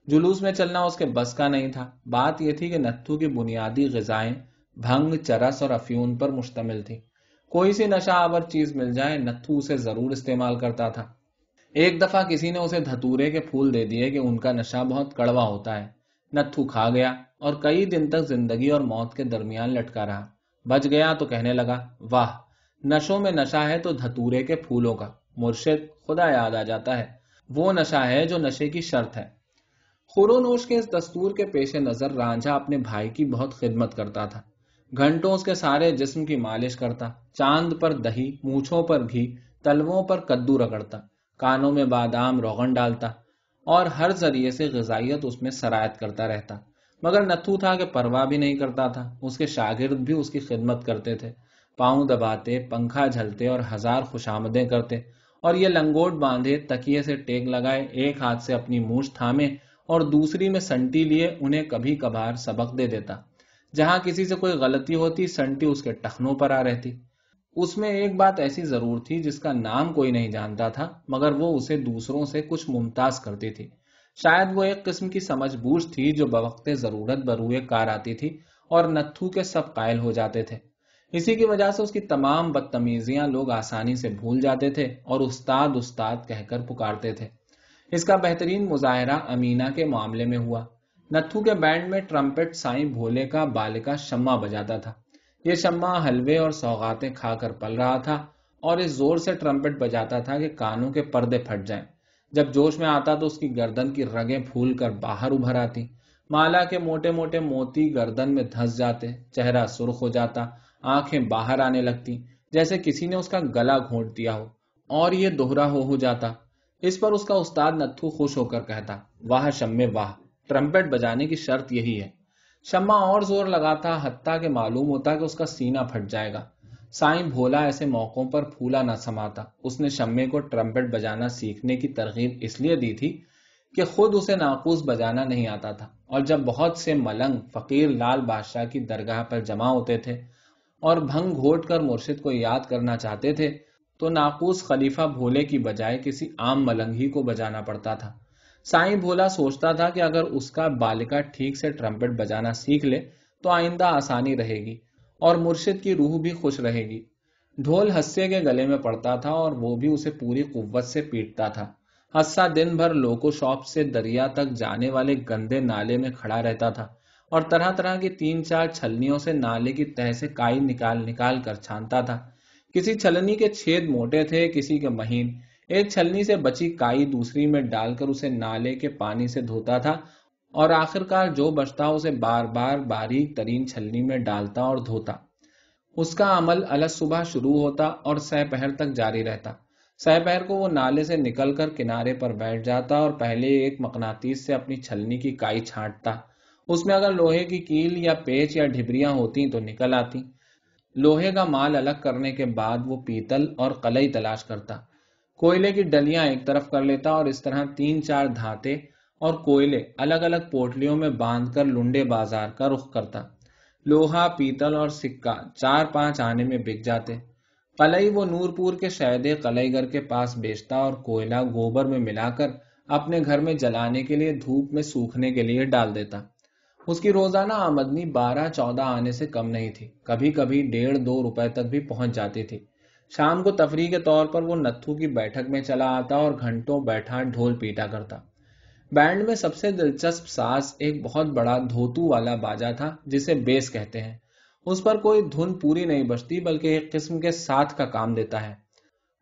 جلوس میں چلنا اس کے بس کا نہیں تھا۔ بات یہ تھی کہ نتھو کی بنیادی غذائیں بھنگ، چرس اور افیون پر مشتمل تھی۔ کوئی سی نشہ آور چیز مل جائے نتھو اسے ضرور استعمال کرتا تھا۔ ایک دفعہ کسی نے اسے دھتورے کے پھول دے دیے کہ ان کا نشہ بہت کڑوا ہوتا ہے۔ نتھو کھا گیا اور کئی دن تک زندگی اور موت کے درمیان لٹکا رہا۔ بچ گیا تو کہنے لگا، واہ، نشوں میں نشہ ہے تو دھتورے کے پھولوں کا۔ مرشد، خدا یاد آ جاتا ہے، وہ نشہ ہے جو نشے کی شرط ہے۔ خورونوش کے اس دستور کے پیش نظر رانجھا اپنے بھائی کی بہت خدمت کرتا تھا۔ گھنٹوں اس کے سارے جسم کی مالش کرتا، چاند پر دہی، مونچھوں پر گھی، تلووں پر کدو رگڑتا، کانوں میں بادام روغن ڈالتا اور ہر ذریعے سے غذائیت اس میں سرایت کرتا رہتا۔ مگر نتھو تھا کہ پرواہ بھی نہیں کرتا تھا۔ اس کے شاگرد بھی اس کی خدمت کرتے تھے، پاؤں دباتے، پنکھا جھلتے اور ہزار خوشامدیں کرتے، اور یہ لنگوٹ باندھے، تکیے سے ٹیک لگائے، ایک ہاتھ سے اپنی مونچھ تھامے اور دوسری میں سنٹی لیے انہیں کبھی کبھار سبق دے دیتا۔ جہاں کسی سے کوئی غلطی ہوتی سنٹی اس کے ٹخنوں پر آ رہتی۔ اس میں ایک بات ایسی ضرور تھی جس کا نام کوئی نہیں جانتا تھا، مگر وہ اسے دوسروں سے کچھ ممتاز کرتی تھی۔ شاید وہ ایک قسم کی سمجھ بوجھ تھی جو بوقت ضرورت بروئے کار آتی تھی اور نتھو کے سب قائل ہو جاتے تھے۔ اسی کی وجہ سے اس کی تمام بدتمیزیاں لوگ آسانی سے بھول جاتے تھے اور استاد استاد کہہ کر پکارتے تھے۔ اس کا بہترین مظاہرہ امینا کے معاملے میں ہوا۔ نتھو کے بینڈ میں ٹرمپٹ سائیں بھولے کا بالکا شمع بجاتا تھا۔ یہ شمع حلوے اور سوغاتیں کھا کر پل رہا تھا اور اس زور سے ٹرمپٹ بجاتا تھا کہ کانوں کے پردے پھٹ جائیں۔ جب جوش میں آتا تو اس کی گردن کی رگیں پھول کر باہر ابھر آتی، مالا کے موٹے موٹے موتی گردن میں دھس جاتے، چہرہ سرخ ہو جاتا، آنکھیں باہر آنے لگتی جیسے کسی نے اس کا گلا گھونٹ دیا ہو، اور یہ دوہرا ہو جاتا۔ اس پر اس کا استاد نتھو خوش ہو کر کہتا، واہ شمع واہ، ٹرمپٹ بجانے کی شرط یہی ہے۔ شمع اور زور لگاتا، حتیٰ کہ معلوم ہوتا کہ اس کا سینہ پھٹ جائے گا۔ سائیں بھولا ایسے موقعوں پر پھولا نہ سماتا۔ اس نے شمع کو ٹرمپٹ بجانا سیکھنے کی ترغیب اس لیے دی تھی کہ خود اسے ناقوس بجانا نہیں آتا تھا، اور جب بہت سے ملنگ فقیر لال بادشاہ کی درگاہ پر جمع ہوتے تھے اور بھنگ گھوٹ کر مرشد کو یاد کرنا چاہتے تھے تو ناقوس خلیفہ بھولے کی بجائے کسی عام ملنگ ہی کو بجانا پڑتا تھا۔ سائیں بھولا سوچتا تھا کہ اگر اس کا بالکا ٹھیک سے ٹرمپٹ بجانا سیکھ لے تو آئندہ آسانی رہے گی اور مرشد کی روح بھی خوش رہے گی۔ ڈھول حسے کے گلے میں پڑتا تھا اور وہ بھی اسے پوری قوت سے پیٹتا تھا۔ حسا دن بھر لوکو شاپ سے دریا تک جانے والے گندے نالے میں کھڑا رہتا تھا اور طرح طرح کی 3-4 چھلنیوں سے نالے کی تہہ سے کائی نکال نکال کر چھانتا تھا۔ کسی چھلنی کے چھید موٹے تھے، کسی کے مہین۔ ایک چھلنی سے بچی کائی دوسری میں ڈال کر اسے نالے کے پانی سے دھوتا تھا اور آخرکار جو بچتا اسے بار بار باریک ترین چھلنی میں ڈالتا اور دھوتا۔ اس کا عمل الصبح شروع ہوتا اور سہ پہر تک جاری رہتا۔ سہ پہر کو وہ نالے سے نکل کر کنارے پر بیٹھ جاتا اور پہلے ایک مقناطیس سے اپنی چھلنی کی کائی چھانٹتا۔ اس میں اگر لوہے کی کیل یا پیچ یا ڈھبریاں ہوتی تو نکل آتی۔ لوہے کا مال الگ کرنے کے بعد وہ پیتل اور قلعی تلاش کرتا، کوئلے کی ڈلیاں ایک طرف کر لیتا اور اس طرح 3-4 دھاتے اور کوئلے الگ الگ پوٹلیوں میں باندھ کر لنڈے بازار کا رخ کرتا۔ لوہا، پیتل اور سکہ 4-5 آنے میں بک جاتے۔ قلعی وہ نورپور کے شہدے قلعی گر کے پاس بیچتا اور کوئلہ گوبر میں ملا کر اپنے گھر میں جلانے کے لیے دھوپ میں سوکھنے کے لیے ڈال دیتا۔ اس کی روزانہ آمدنی 12-14 آنے سے کم نہیں تھی، کبھی کبھی 1.5-2 روپے تک بھی پہنچ جاتی تھی۔ شام کو تفریح کے طور پر وہ نتھو کی بیٹھک میں چلا آتا اور گھنٹوں بیٹھا ڈھول پیٹا کرتا۔ بینڈ میں سب سے دلچسپ ساز ایک بہت بڑا دھوتو والا باجا تھا جسے بیس کہتے ہیں۔ اس پر کوئی دھن پوری نہیں بجتی بلکہ ایک قسم کے ساتھ کا کام دیتا ہے۔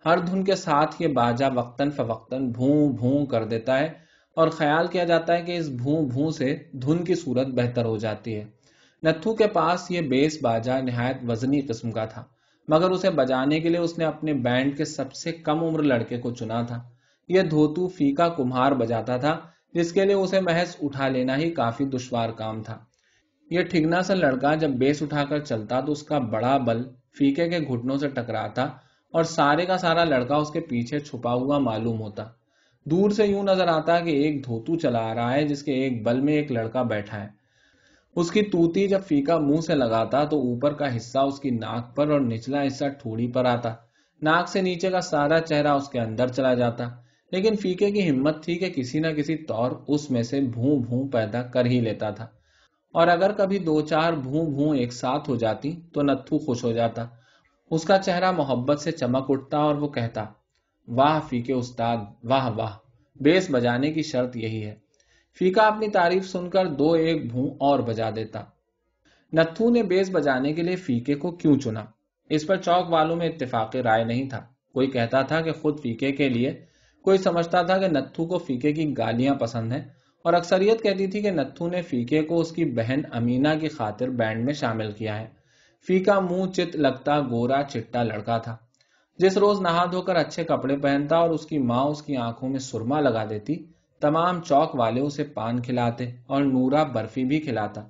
ہر دھن کے ساتھ یہ باجا وقتاً فوقتاً بھوں بھوں کر دیتا ہے اور خیال کیا جاتا ہے کہ اس بھوں بھوں سے دھن کی صورت بہتر ہو جاتی ہے۔ نتھو کے پاس یہ بیس باجا نہایت وزنی قسم کا تھا، مگر اسے بجانے کے لیے اس نے اپنے بینڈ کے سب سے کم عمر لڑکے کو چنا تھا۔ یہ دھوتو فیکا کمہار بجاتا تھا جس کے لیے اسے محض اٹھا لینا ہی کافی دشوار کام تھا۔ یہ ٹھگنا سا لڑکا جب بیس اٹھا کر چلتا تو اس کا بڑا بل فیکے کے گھٹنوں سے ٹکراتا اور سارے کا سارا لڑکا اس کے پیچھے چھپا ہوا معلوم ہوتا۔ دور سے یوں نظر آتا کہ ایک دھوتو چلا آ رہا ہے جس کے ایک بل میں ایک لڑکا بیٹھا ہے۔ اس کی توتی جب فیکا منہ سے لگاتا تو اوپر کا حصہ اس کی ناک پر اور نچلا حصہ ٹھوڑی پر آتا، ناک سے نیچے کا سارا چہرہ اس کے اندر چلا جاتا، لیکن فیکے کی ہمت تھی کہ کسی نہ کسی طور اس میں سے بھوں بھوں پیدا کر ہی لیتا تھا، اور اگر کبھی دو چار بھوں بھوں ایک ساتھ ہو جاتی تو نتھو خوش ہو جاتا، اس کا چہرہ محبت سے چمک اٹھتا اور وہ کہتا، واہ فیکے استاد، واہ واہ، بیس بجانے کی شرط یہی ہے۔ فیکا اپنی تعریف سن کر دو ایک بھوں اور بجا دیتا۔ نتھو نے بیس بجانے کے لیے فیکے کو کیوں چنا، اس پر چوک والوں میں اتفاق رائے نہیں تھا۔ کوئی کہتا تھا کہ خود فیکے کے لیے، کوئی سمجھتا تھا کہ نتھو کو فیکے کی گالیاں پسند ہیں، اور اکثریت کہتی تھی کہ نتھو نے فیکے کو اس کی بہن امینا کی خاطر بینڈ میں شامل کیا ہے۔ فیکا منہ چت لگتا گورا چٹا لڑکا تھا، جس روز نہا دھو کر اچھے کپڑے پہنتا اور اس کی ماں اس کی آنکھوں میں سرما لگا دیتی، تمام چوک والے اسے پان کھلاتے اور نورا برفی بھی کھلاتا۔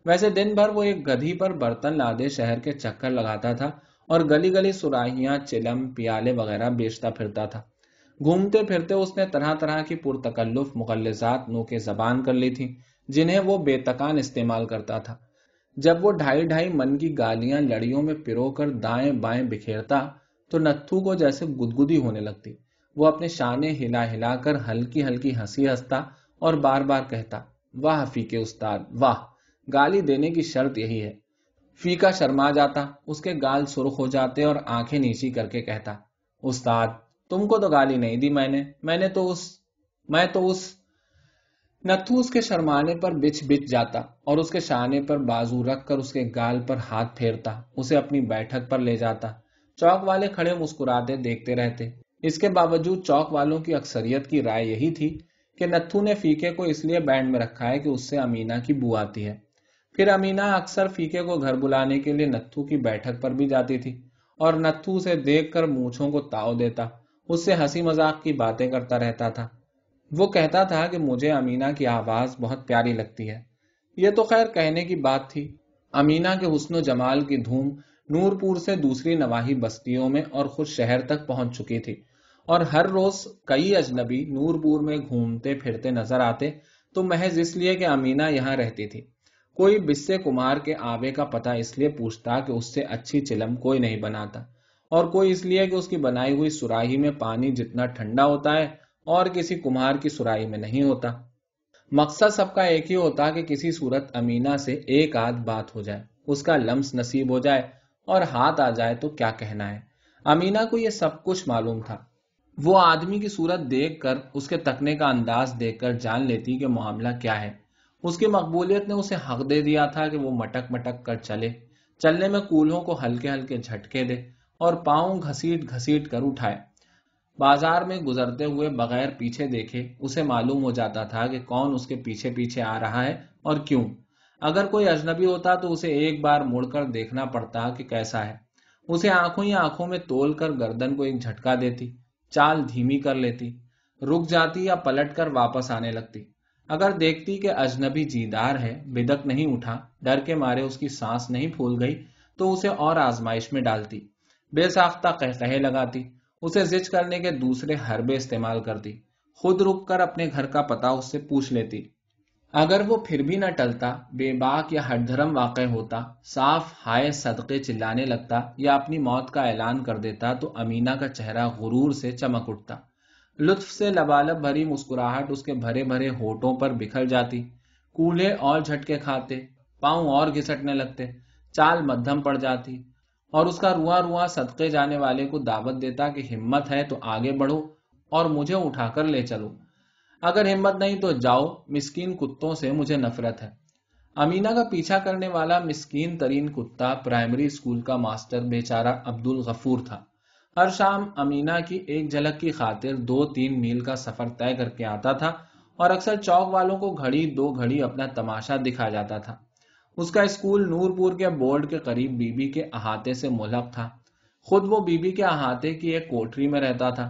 ویسے دن بھر وہ ایک گدھی پر برتن لادے شہر کے چکر لگاتا تھا اور گلی گلی سراہیاں، چلم، پیالے وغیرہ بیچتا پھرتا تھا۔ گھومتے پھرتے اس نے طرح طرح کی پرتکلف مغلظات نوکے زبان کر لی تھی، جنہیں وہ بے تکان استعمال کرتا تھا۔ جب وہ 2.5 من کی گالیاں لڑیوں میں پرو کر دائیں بائیں بکھیرتا تو نتھو کو جیسے گدگدی ہونے لگتی۔ وہ اپنے شانے ہلا ہلا کر ہلکی ہلکی ہنسی ہنستا اور بار بار کہتا، واہ فیکے استاد، واہ، گالی دینے کی شرط یہی ہے۔ فیکا شرما جاتا، اس کے گال سرخ ہو جاتے اور آنکھیں نیچی کر کے کہتا، استاد تم کو تو گالی نہیں دی میں تو اس نتھو اس کے شرمانے پر بچ جاتا اور اس کے شانے پر بازو رکھ کر اس کے گال پر ہاتھ پھیرتا، اسے اپنی بیٹھک پر لے جاتا۔ چوک والے کھڑے مسکراتے دیکھتے رہتے۔ اس کے باوجود چوک والوں کی اکثریت کی رائے یہی تھی کہ نتھو نے فیکے کو اس لیے بینڈ میں رکھا ہے کہ اس سے امینا کی بو آتی ہے۔ پھر امینا اکثر فیکے کو گھر بلانے کے لیے نتھو کی بیٹھک پر بھی جاتی تھی اور نتھو اسے دیکھ کر مونچھوں کو تاؤ دیتا، اس سے ہنسی مذاق کی باتیں کرتا رہتا تھا۔ وہ کہتا تھا کہ مجھے امینا کی آواز بہت پیاری لگتی ہے۔ یہ تو خیر کہنے کی بات تھی۔ امینا کے حسن و جمال کی دھوم نورپور سے دوسری نواحی بستیوں میں اور خود شہر تک پہنچ چکی تھی، اور ہر روز کئی اجنبی نورپور میں گھومتے پھرتے نظر آتے تو محض اس لیے کہ امینا یہاں رہتی تھی۔ کوئی بسے کمار کے آوے کا پتہ اس لیے پوچھتا کہ اس سے اچھی چلم کوئی نہیں بناتا، اور کوئی اس لیے کہ اس کی بنائی ہوئی سراہی میں پانی جتنا ٹھنڈا ہوتا ہے اور کسی کمہار کی سراہی میں نہیں ہوتا۔ مقصد سب کا ایک ہی ہوتا کہ کسی صورت امینا سے ایک آدھ بات ہو جائے، اس کا لمس نصیب ہو جائے اور ہاتھ آ جائے تو کیا کہنا ہے۔ امینا کو یہ سب کچھ معلوم تھا۔ وہ آدمی کی صورت دیکھ کر، اس کے تکنے کا انداز دیکھ کر جان لیتی کہ معاملہ کیا ہے۔ اس کی مقبولیت نے اسے حق دے دیا تھا کہ وہ مٹک مٹک کر چلے، چلنے میں کولہوں کو ہلکے ہلکے جھٹکے دے اور پاؤں گھسیٹ گھسیٹ کر اٹھائے۔ بازار میں گزرتے ہوئے بغیر پیچھے دیکھے اسے معلوم ہو جاتا تھا کہ کون اس کے پیچھے پیچھے آ رہا ہے اور کیوں۔ اگر کوئی اجنبی ہوتا تو اسے ایک بار مڑ کر دیکھنا پڑتا کہ کیسا ہے۔ اسے آنکھوں ہی آنکھوں میں تول کر گردن کو ایک جھٹکا دیتی، چال دھیمی کر لیتی، رک جاتی یا پلٹ کر واپس آنے لگتی۔ اگر دیکھتی کہ اجنبی جیدار ہے، بدک نہیں اٹھا، ڈر کے مارے اس کی سانس نہیں پھول گئی، تو اسے اور آزمائش میں ڈالتی، بے ساختہ قہقہے لگاتی، اسے زج کرنے کے دوسرے حربے استعمال کرتی، خود رک کر اپنے گھر کا پتہ اس سے پوچھ لیتی۔ اگر وہ پھر بھی نہ ٹلتا، بے باک یا ہٹ دھرم واقع ہوتا، صاف ہائے صدقے چلانے لگتا یا اپنی موت کا اعلان کر دیتا تو امینا کا چہرہ غرور سے چمک اٹھتا، لطف سے لبالب بھری مسکراہٹ اس کے بھرے بھرے ہونٹوں پر بکھر جاتی، کولہے اور جھٹکے کھاتے، پاؤں اور گھسٹنے لگتے، چال مدھم پڑ جاتی، اور اس کا رواں رواں صدقے جانے والے کو دعوت دیتا کہ ہمت ہے تو آگے بڑھو اور مجھے اٹھا کر لے چلو، اگر ہمت نہیں تو جاؤ، مسکین کتوں سے مجھے نفرت ہے۔ امینا کا پیچھا کرنے والا مسکین ترین کتا پرائمری اسکول کا ماسٹر بیچارہ عبد الغفور تھا۔ ہر شام امینا کی ایک جھلک کی خاطر 2-3 میل کا سفر طے کر کے آتا تھا اور اکثر چوک والوں کو گھڑی 2 گھڑی اپنا تماشا دکھا جاتا تھا۔ اس کا اسکول نورپور کے بورڈ کے قریب بی بی کے احاطے سے ملحق تھا۔ خود وہ بی بی کے احاطے کی ایک کوٹری میں رہتا تھا۔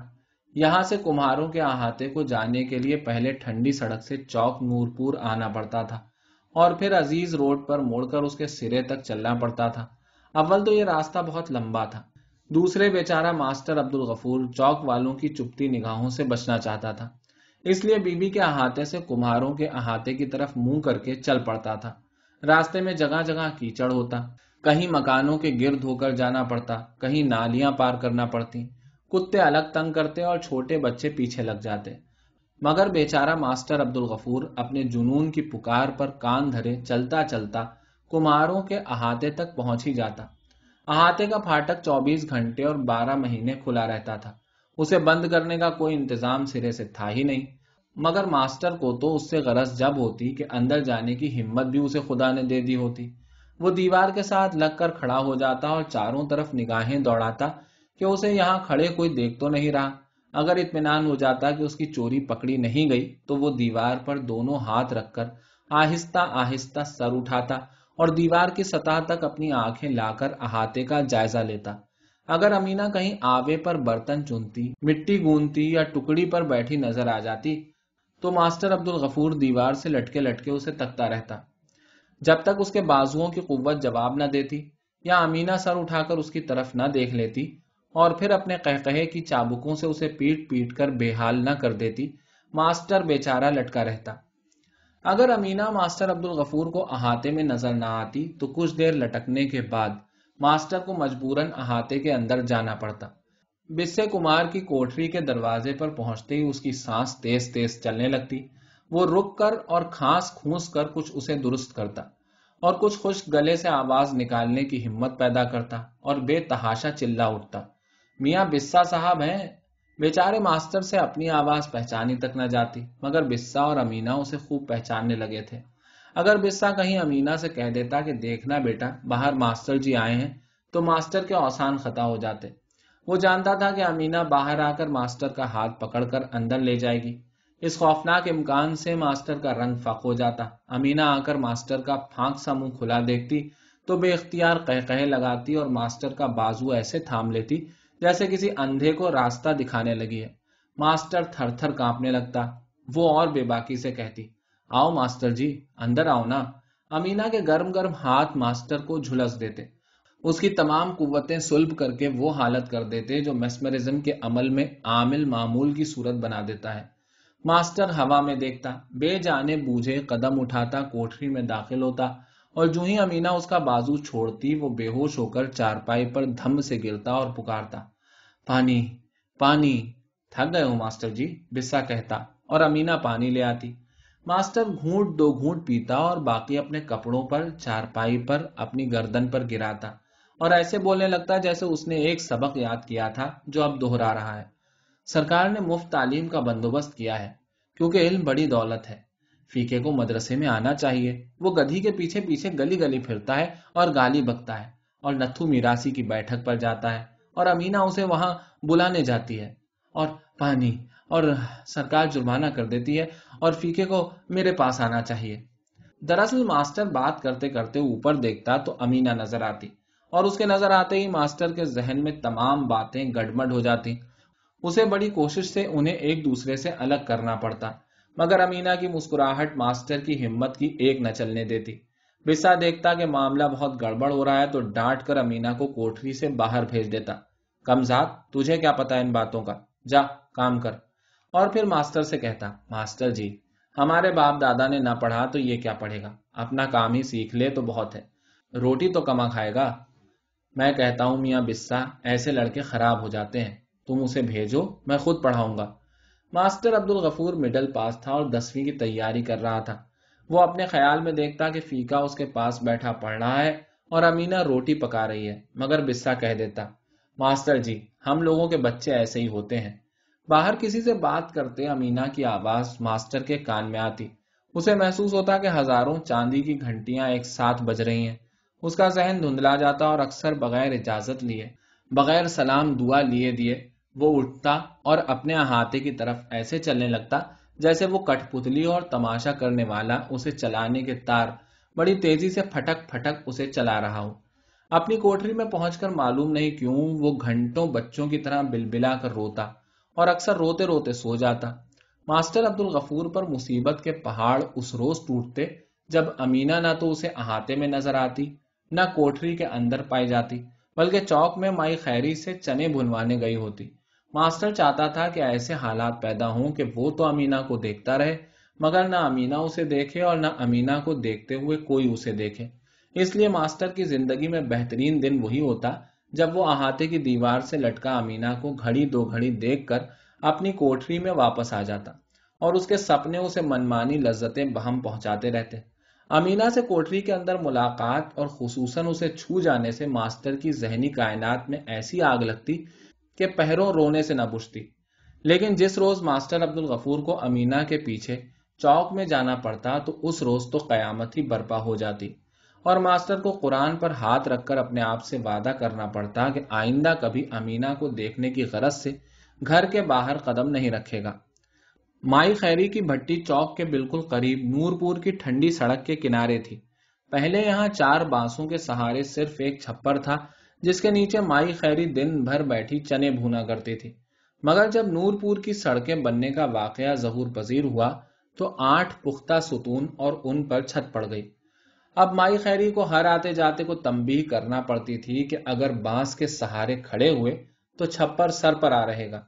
یہاں سے کمہاروں کے احاطے کو جانے کے لیے پہلے ٹھنڈی سڑک سے چوک نورپور آنا پڑتا تھا اور پھر عزیز روڈ پر مڑ کر اس کے سرے تک چلنا پڑتا تھا۔ اول تو یہ راستہ بہت لمبا تھا، دوسرے بیچارہ ماسٹر عبد الغفور چوک والوں کی چپتی نگاہوں سے بچنا چاہتا تھا، اس لیے بی بی کے احاطے سے کمہاروں کے احاطے کی طرف منہ کر کے چل پڑتا تھا۔ راستے میں جگہ جگہ کیچڑ ہوتا، کہیں مکانوں کے گرد ہو کر جانا پڑتا، کہیں نالیاں پار کرنا پڑتی، کتے الگ تنگ کرتے اور چھوٹے بچے پیچھے لگ جاتے، مگر بیچارہ ماسٹر عبد الغفور اپنے جنون کی پکار پر کان دھرے چلتا چلتا کماروں کے احاطے تک پہنچ ہی جاتا۔ احاطے کا پھاٹک 24 گھنٹے اور 12 مہینے کھلا رہتا تھا، اسے بند کرنے کا کوئی انتظام سرے سے تھا ہی نہیں، مگر ماسٹر کو تو اس سے غرض جب ہوتی کہ اندر جانے کی ہمت بھی اسے خدا نے دے دی ہوتی۔ وہ دیوار کے ساتھ لگ کر کھڑا ہو جاتا اور چاروں طرف نگاہیں دوڑاتا کہ اسے یہاں کھڑے کوئی دیکھ تو نہیں رہا۔ اگر اطمینان ہو جاتا کہ اس کی چوری پکڑی نہیں گئی تو وہ دیوار پر دونوں ہاتھ رکھ کر آہستہ آہستہ سر اٹھاتا اور دیوار کی سطح تک اپنی آنکھیں لا کر احاطے کا جائزہ لیتا۔ اگر امینہ کہیں آوے پر برتن چنتی، مٹی گوندتی یا ٹکڑی پر بیٹھی نظر آ جاتی تو ماسٹر عبد الغفور دیوار سے لٹکے لٹکے اسے تکتا رہتا، جب تک اس کے بازوؤں کی قوت جواب نہ دیتی یا امینہ سر اٹھا کر اس کی طرف نہ دیکھ لیتی اور پھر اپنے قہقہے کی چابکوں سے اسے پیٹ پیٹ کر بے حال نہ کر دیتی، ماسٹر بیچارہ لٹکا رہتا۔ اگر امینہ ماسٹر عبد الغفور کو احاطے میں نظر نہ آتی تو کچھ دیر لٹکنے کے بعد ماسٹر کو مجبوراً احاطے کے اندر جانا پڑتا۔ بسے کمار کی کوٹری کے دروازے پر پہنچتے ہی اس کی سانس تیز تیز چلنے لگتی، وہ رک کر اور کھانس کھونس کر کچھ اسے درست کرتا اور کچھ خشک گلے سے آواز نکالنے کی ہمت پیدا کرتا اور بے تحاشا چلا اٹھتا، میاں بسا صاحب ہیں۔ بیچارے ماسٹر سے اپنی آواز پہچانی تک نہ جاتی، مگر بسا اور امینہ اسے خوب پہچاننے لگے تھے۔ اگر بسا کہیں امینہ سے کہہ دیتا کہ دیکھنا بیٹا باہر ماسٹر جی آئے ہیں تو ماسٹر کے اوسان خطا ہو جاتے۔ وہ جانتا تھا کہ امینہ باہر آ کر ماسٹر کا ہاتھ پکڑ کر اندر لے جائے گی۔ اس خوفناک امکان سے ماسٹر کا رنگ فاق ہو جاتا۔ امینہ آ کر ماسٹر کا پھانک سا منہ کھلا دیکھتی تو بے اختیار قہقہے لگاتی اور ماسٹر کا بازو ایسے تھام لیتی جیسے کسی اندھے کو راستہ دکھانے لگی ہے۔ ماسٹر تھر تھر کانپنے لگتا۔ وہ اور بے باکی سے کہتی، آؤ ماسٹر جی، اندر آؤ نا۔ امینہ کے گرم گرم ہاتھ ماسٹر کو جھلس دیتے، اس کی تمام قوتیں سلب کر کے وہ حالت کر دیتے جو میسمرزم کے عمل میں عامل معمول کی صورت بنا دیتا ہے۔ ماسٹر ہوا میں دیکھتا، بے جانے بوجھے قدم اٹھاتا کوٹری میں داخل ہوتا اور جو ہی امینہ اس کا بازو چھوڑتی وہ بے ہوش ہو کر چارپائی پر دھم سے گرتا اور پکارتا، پانی پانی۔ تھک گئے ہو ماسٹر جی، بسا کہتا اور امینہ پانی لے آتی۔ ماسٹر گھونٹ دو گھونٹ پیتا اور باقی اپنے کپڑوں پر چارپائی پر اپنی گردن پر گراتا اور ایسے بولنے لگتا جیسے اس نے ایک سبق یاد کیا تھا جو اب دہرا رہا ہے۔ سرکار نے مفت تعلیم کا بندوبست کیا ہے کیونکہ علم بڑی دولت ہے۔ فیقے کو مدرسے میں آنا چاہیے۔ وہ گدھی کے پیچھے پیچھے گلی گلی پھرتا ہے اور گالی بکتا ہے اور نتھو میراسی کی بیٹھک پر جاتا ہے اور امینہ اسے وہاں بلانے جاتی ہے اور پانی اور سرکار جرمانہ کر دیتی ہے اور فیقے کو میرے پاس آنا چاہیے۔ دراصل ماسٹر بات کرتے کرتے اوپر دیکھتا تو امینہ نظر آتی اور اس کے نظر آتے ہی ماسٹر کے ذہن میں تمام باتیں گڑبڑ ہو جاتی۔ اسے بڑی کوشش سے انہیں ایک دوسرے سے الگ کرنا پڑتا، مگر امینہ کی مسکراہٹ ماسٹر کی ہمت کی ایک نہ چلنے دیتی۔ بسا دیکھتا کہ معاملہ بہت گڑبڑ ہو رہا ہے تو ڈانٹ کر امینہ کو کوٹری سے باہر بھیج دیتا، کمزاد تجھے کیا پتا ان باتوں کا، جا کام کر۔ اور پھر ماسٹر سے کہتا، ماسٹر جی ہمارے باپ دادا نے نہ پڑھا تو یہ کیا پڑھے گا، اپنا کام ہی سیکھ لے تو بہت ہے، روٹی تو کما کھائے گا۔ میں کہتا ہوں میاں بسا ایسے لڑکے خراب ہو جاتے ہیں، تم اسے بھیجو میں خود پڑھاؤں گا۔ ماسٹر عبد الغفور مڈل پاس تھا اور 10ویں کی تیاری کر رہا تھا۔ وہ اپنے خیال میں دیکھتا کہ فیقہ اس کے پاس بیٹھا پڑھ رہا ہے اور امینہ روٹی پکا رہی ہے، مگر بسا کہہ دیتا، ماسٹر جی ہم لوگوں کے بچے ایسے ہی ہوتے ہیں۔ باہر کسی سے بات کرتے امینہ کی آواز ماسٹر کے کان میں آتی، اسے محسوس ہوتا کہ ہزاروں چاندی کی گھنٹیاں ایک ساتھ بج رہی ہیں۔ اس کا ذہن دھندلا جاتا اور اکثر بغیر اجازت لیے، بغیر سلام دعا لیے دیے وہ اٹھتا اور اپنے احاطے کی طرف ایسے چلنے لگتا جیسے وہ کٹ پتلی اور تماشا کرنے والا اسے چلانے کے تار بڑی تیزی سے پھٹک پھٹک اسے چلا رہا ہو۔ اپنی کوٹری میں پہنچ کر معلوم نہیں کیوں وہ گھنٹوں بچوں کی طرح بلبلا کر روتا اور اکثر روتے روتے سو جاتا۔ ماسٹر عبد الغفور پر مصیبت کے پہاڑ اس روز ٹوٹتے جب امینہ نہ تو اسے احاطے میں نظر آتی نہ کوٹری کے اندر پائی جاتی، بلکہ چوک میں مائی خیری سے چنے بھنوانے گئی ہوتی۔ ماسٹر چاہتا تھا کہ ایسے حالات پیدا ہوں کہ وہ تو امینہ کو دیکھتا رہے مگر نہ امینہ اسے دیکھے اور نہ امینہ کو دیکھتے ہوئے کوئی اسے دیکھے۔ اس لیے ماسٹر کی زندگی میں بہترین دن وہی ہوتا جب وہ احاطے کی دیوار سے لٹکا امینہ کو گھڑی دو گھڑی دیکھ کر اپنی کوٹری میں واپس آ جاتا، اور اس کے سپنے اسے منمانی لذتیں بہم پہنچاتے رہتے۔ امینہ سے کوٹری کے اندر ملاقات اور خصوصاً اسے چھو جانے سے ماسٹر کی ذہنی کائنات میں ایسی آگ لگتی کہ پہروں رونے سے نہ بجھتی۔ لیکن جس روز ماسٹر عبد الغفور کو امینہ کے پیچھے چوک میں جانا پڑتا تو اس روز تو قیامت ہی برپا ہو جاتی، اور ماسٹر کو قرآن پر ہاتھ رکھ کر اپنے آپ سے وعدہ کرنا پڑتا کہ آئندہ کبھی امینہ کو دیکھنے کی غرض سے گھر کے باہر قدم نہیں رکھے گا۔ مائی خیری کی بھٹی چوک کے بالکل قریب نور پور کی ٹھنڈی سڑک کے کنارے تھی۔ پہلے یہاں 4 بانسوں کے سہارے صرف ایک چھپر تھا جس کے نیچے مائی خیری دن بھر بیٹھی چنے بھونا کرتی تھی، مگر جب نور پور کی سڑکیں بننے کا واقعہ ظہور پذیر ہوا تو 8 پختہ ستون اور ان پر چھت پڑ گئی۔ اب مائی خیری کو ہر آتے جاتے کو تنبیہ کرنا پڑتی تھی کہ اگر بانس کے سہارے کھڑے ہوئے تو چھپر سر پر آ رہے گا۔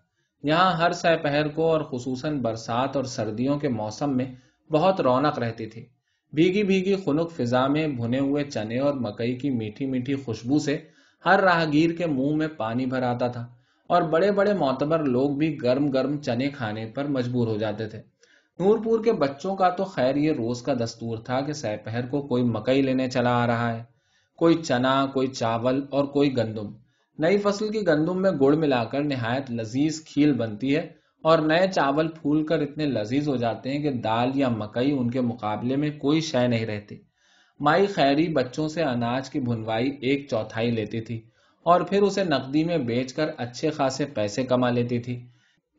یہاں ہر سہ پہر کو اور خصوصاً برسات اور سردیوں کے موسم میں بہت رونق رہتی تھی۔ بھیگی بھیگی خنک فضا میں بھنے ہوئے چنے اور مکئی کی میٹھی میٹھی خوشبو سے ہر راہگیر کے منہ میں پانی بھر آتا تھا، اور بڑے بڑے معتبر لوگ بھی گرم گرم چنے کھانے پر مجبور ہو جاتے تھے۔ نور پور کے بچوں کا تو خیر یہ روز کا دستور تھا کہ سہ پہر کو کوئی مکئی لینے چلا آ رہا ہے، کوئی چنا، کوئی چاول اور کوئی گندم۔ نئی فصل کی گندم میں گڑ ملا کر نہایت لذیذ کھیل بنتی ہے، اور نئے چاول پھول کر اتنے لذیذ ہو جاتے ہیں کہ دال یا مکئی ان کے مقابلے میں کوئی شے نہیں رہتی۔ مائی خیری بچوں سے اناج کی بھنوائی 1/4 لیتی تھی اور پھر اسے نقدی میں بیچ کر اچھے خاصے پیسے کما لیتی تھی۔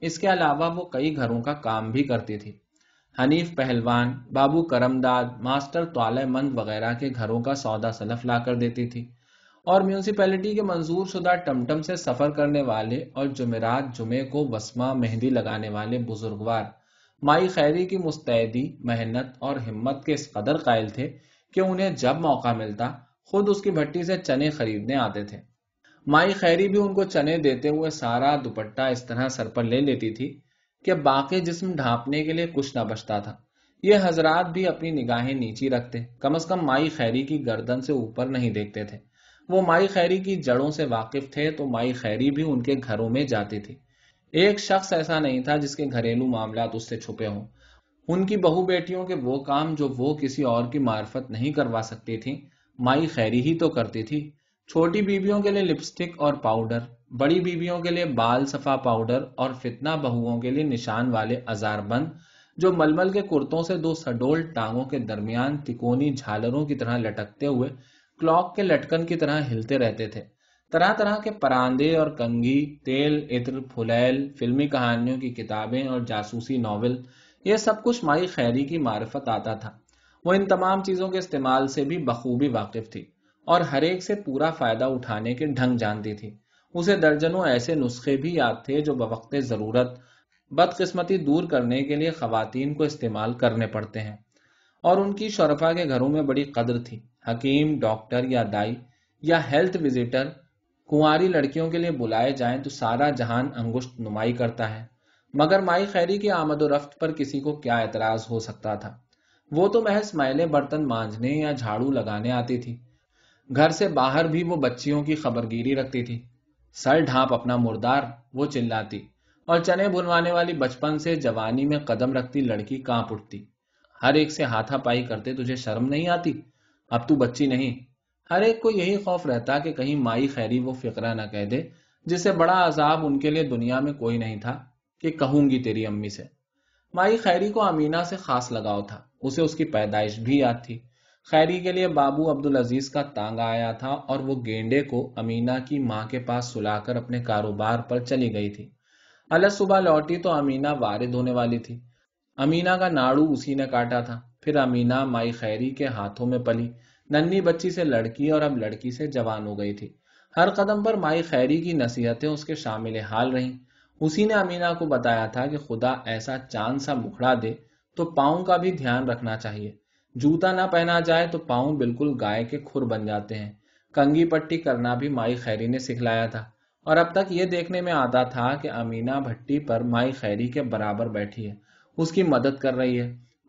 اس کے علاوہ وہ کئی گھروں کا کام بھی کرتی تھی۔ حنیف پہلوان، بابو کرمداد، ماسٹر طالع مند وغیرہ کے گھروں کا سودا سلف لا کر دیتی تھی، اور میونسپلٹی کے منظور شدہ ٹمٹم سے سفر کرنے والے اور جمعرات جمعے کو وسمہ مہندی لگانے والے بزرگوار مائی خیری کی مستعدی، محنت اور ہمت کے اس قدر قائل تھے کہ انہیں جب موقع ملتا خود اس کی بھٹی سے چنے خریدنے آتے تھے۔ مائی خیری بھی ان کو چنے دیتے ہوئے سارا دوپٹہ اس طرح سر پر لے لیتی تھی کہ باقی جسم ڈھانپنے کے لیے کچھ نہ بچتا تھا۔ یہ حضرات بھی اپنی نگاہیں نیچی رکھتے، کم از کم مائی خیری کی گردن سے اوپر نہیں دیکھتے تھے۔ وہ مائی خیری کی جڑوں سے واقف تھے تو مائی خیری بھی ان کے گھروں میں جاتی تھی۔ ایک شخص ایسا نہیں تھا جس کے گھریلو معاملات اس سے چھپے ہوں۔ ان کی بہو بیٹیوں کے وہ کام جو وہ کسی اور کی معرفت نہیں کروا سکتی تھیں، مائی خیری ہی تو کرتی تھی۔ چھوٹی بیویوں کے لیے لپسٹک اور پاؤڈر، بڑی بیویوں کے لیے بال صفا پاؤڈر، اور فتنہ بہوؤں کے لیے نشان والے ازار بند جو ململ کے کرتوں سے 2 سڈول ٹانگوں کے درمیان تکونی جھالروں کی طرح لٹکتے ہوئے کلاک کے لٹکن کی طرح ہلتے رہتے تھے۔ طرح طرح کے پراندے اور کنگھی، تیل، عطر، پھلیل، فلمی کہانیوں کی کتابیں اور جاسوسی ناول، یہ سب کچھ مائی خیری کی معرفت آتا تھا۔ وہ ان تمام چیزوں کے استعمال سے بھی بخوبی واقف تھی اور ہر ایک سے پورا فائدہ اٹھانے کے ڈھنگ جانتی تھی۔ اسے درجنوں ایسے نسخے بھی یاد تھے جو بوقت ضرورت بدقسمتی دور کرنے کے لیے خواتین کو استعمال کرنے پڑتے ہیں، اور ان کی شرفا کے گھروں میں بڑی قدر تھی۔ حکیم، ڈاکٹر یا دائی یا ہیلتھ وزیٹر کنواری لڑکیوں کے لیے بلائے جائیں تو سارا جہان انگشت نمائی کرتا ہے، مگر مائی خیری کی آمد و رفت پر کسی کو کیا اعتراض ہو سکتا تھا؟ وہ تو محض میلے برتن مانجنے یا جھاڑو لگانے آتی تھی۔ گھر سے باہر بھی وہ بچیوں کی خبرگیری رکھتی تھی۔ سر ڈھانپ اپنا مردار، وہ چلاتی، اور چنے بھنوانے والی بچپن سے جوانی میں قدم رکھتی لڑکی کانپ اٹھتی۔ ہر ایک سے ہاتھا پائی کرتے تجھے شرم نہیں آتی؟ اب تو بچی نہیں۔ ہر ایک کو یہی خوف رہتا کہ کہیں مائی خیری وہ فقرہ نہ کہہ دے جسے بڑا عذاب ان کے لیے دنیا میں کوئی نہیں تھا کہ کہوں گی تیری امی سے۔ مائی خیری کو امینہ سے خاص لگاؤ تھا، اسے اس کی پیدائش بھی یاد تھی۔ خیری کے لیے بابو عبدالعزیز کا تانگا آیا تھا اور وہ گینڈے کو امینہ کی ماں کے پاس سلا کر اپنے کاروبار پر چلی گئی تھی۔ الگ صبح لوٹی تو امینہ وارد ہونے والی تھی۔ امینہ کا ناڑو اسی نے کاٹا تھا۔ پھر امینہ مائی خیری کے ہاتھوں میں پلی، ننھی بچی سے لڑکی اور اب لڑکی سے جوان ہو گئی تھی۔ ہر قدم پر مائی خیری کی نصیحتیں اس کے شامل حال رہیں۔ اسی نے امینہ کو بتایا تھا کہ خدا ایسا چاند سا مکھڑا دے تو پاؤں کا بھی دھیان رکھنا چاہیے۔ جوتا نہ پہنا جائے تو پاؤں بالکل گائے کے کھر بن جاتے ہیں۔ کنگھی پٹی کرنا بھی مائی خیری نے سکھلایا تھا، اور اب تک یہ دیکھنے میں آتا تھا کہ امینہ بھٹی پر مائی خیری کے برابر بیٹھی ہے، اس کی مدد کر رہی ہے۔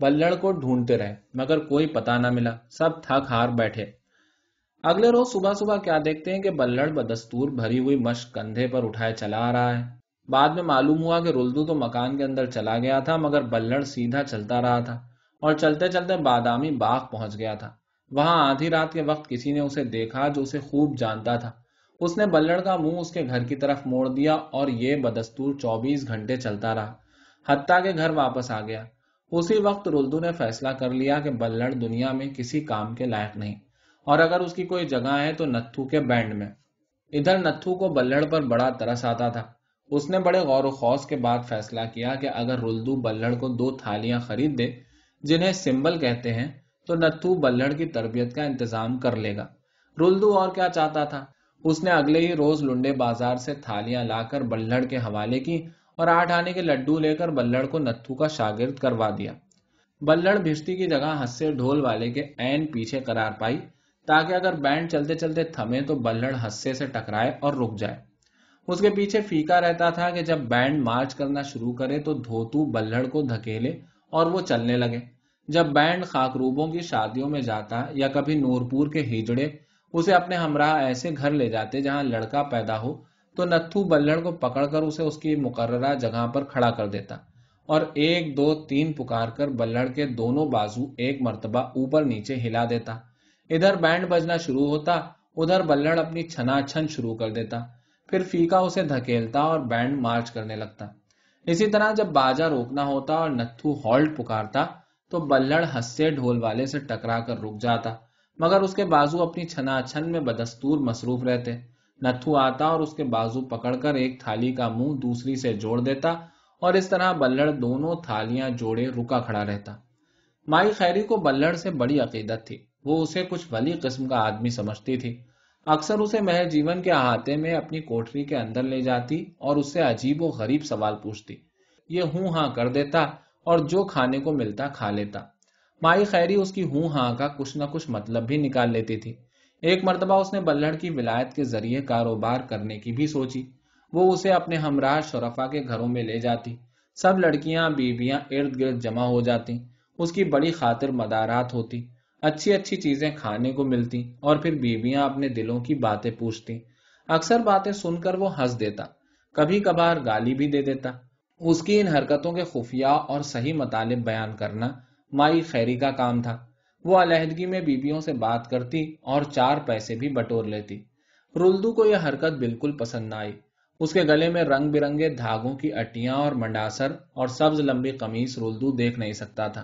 بلڑ کو ڈھونڈتے رہے مگر کوئی پتہ نہ ملا، سب تھک ہار بیٹھے۔ اگلے روز صبح صبح کیا دیکھتے ہیں کہ بلڑ بدستور بھری ہوئی مشق کندھے پر اٹھائے چلا آ رہا ہے۔ بعد میں معلوم ہوا کہ رلدو تو مکان کے اندر چلا گیا تھا مگر بلڑ سیدھا چلتا رہا تھا اور چلتے چلتے بادامی باغ پہنچ گیا تھا۔ وہاں آدھی رات کے وقت کسی نے اسے دیکھا جو اسے خوب جانتا تھا۔ اس نے بلڑ کا منہ اس کے گھر کی طرف موڑ دیا اور یہ بدستور 24 گھنٹے چلتا رہا حتیٰ کہ گھر واپس آ گیا۔ اسی وقت رلدو نے فیصلہ کر لیا کہ بلڑ دنیا میں کسی کام کے لائق نہیں، اور اگر اس کی کوئی جگہ ہے تو نتھو کے بینڈ میں۔ ادھر نتھو کو بلڑ پر بڑا ترس آتا تھا۔ اس نے بڑے غور و خوض کے بعد فیصلہ کیا کہ اگر رلدو بلڑ کو 2 تھالیاں خرید دے جنہیں سمبل کہتے ہیں تو نتھو بلڑ کی تربیت کا انتظام کر لے گا۔ رلدو اور کیا چاہتا تھا، اس نے اگلے ہی روز لنڈے بازار سے تھالیاں لا کر بلڑ کے حوالے کی اور 8 آنے کے لڈو لے کر بلڑ کو نتھو کا شاگرد کروا دیا۔ بلڑ بھشتی کی جگہ ہنسے ڈھول والے کے عین پیچھے قرار پائی تاکہ اگر بینڈ چلتے چلتے تھمے تو بلڑ ہنسے سے ٹکرائے اور رک جائے۔ اس کے پیچھے فیکا رہتا تھا کہ جب بینڈ مارچ کرنا شروع کرے تو دھوتو بلڑ کو دھکیلے اور وہ چلنے لگے۔ جب بینڈ خاکروبوں کی شادیوں میں جاتا یا کبھی نورپور کے ہیجڑے اسے اپنے ہمراہ ایسے گھر لے جاتے جہاں لڑکا پیدا ہو تو نتھو بلڑ کو پکڑ کر اسے اس کی مقررہ جگہ پر کھڑا کر دیتا اور 1 2 3 پکار کر بلڑ کے دونوں بازو ایک مرتبہ اوپر نیچے ہلا دیتا۔ ادھر بینڈ بجنا شروع ہوتا، ادھر بلڑ اپنی چھنا چھن شروع کر دیتا، پھر فیکا اسے دھکیلتا اور بینڈ مارچ کرنے لگتا۔ اسی طرح جب باجا روکنا ہوتا اور نتھو ہالٹ پکارتا تو بلڑ ہنسے ڈھول والے سے ٹکرا کر رک جاتا مگر اس کے بازو اپنی چھنا چھن میں بدستور مصروف رہتے۔ نتھو آتا اور اس کے بازو پکڑ کر ایک تھالی کا منہ دوسری سے جوڑ دیتا اور اس طرح بلڑ دونوں تھالیاں جوڑے رکا کھڑا رہتا۔ مائی خیری کو بلڑ سے بڑی عقیدت تھی، وہ اسے کچھ ولی قسم کا آدمی سمجھتی تھی۔ اکثر اسے محض جیون کے احاطے میں اپنی کوٹری کے اندر لے جاتی اور اس سے عجیب و غریب سوال پوچھتی۔ یہ ہوں ہاں کر دیتا اور جو کھانے کو ملتا کھا لیتا۔ مائی خیری اس کی ہوں ہاں کا کچھ نہ کچھ مطلب بھی نکال لیتی تھی۔ ایک مرتبہ اس نے بلڑ کی ولایت کے ذریعے کاروبار کرنے کی بھی سوچی۔ وہ اسے اپنے ہمراہ شرفا کے گھروں میں لے جاتی، سب لڑکیاں بیویاں ارد گرد جمع ہو جاتی، اس کی بڑی خاطر مدارات ہوتی، اچھی اچھی چیزیں کھانے کو ملتی اور پھر بیویاں اپنے دلوں کی باتیں پوچھتی۔ اکثر باتیں سن کر وہ ہنس دیتا، کبھی کبھار گالی بھی دے دیتا۔ اس کی ان حرکتوں کے خفیہ اور صحیح مطالب بیان کرنا مائی خیری کا کام تھا۔ وہ علیحدگی میں بیویوں سے بات کرتی اور 4 پیسے بھی بٹور لیتی۔ رلدو کو یہ حرکت بالکل پسند نہ آئی۔ اس کے گلے میں رنگ برنگے دھاگوں کی اٹیاں اور منڈاسر اور سبز لمبی قمیص رلدو دیکھ نہیں سکتا تھا۔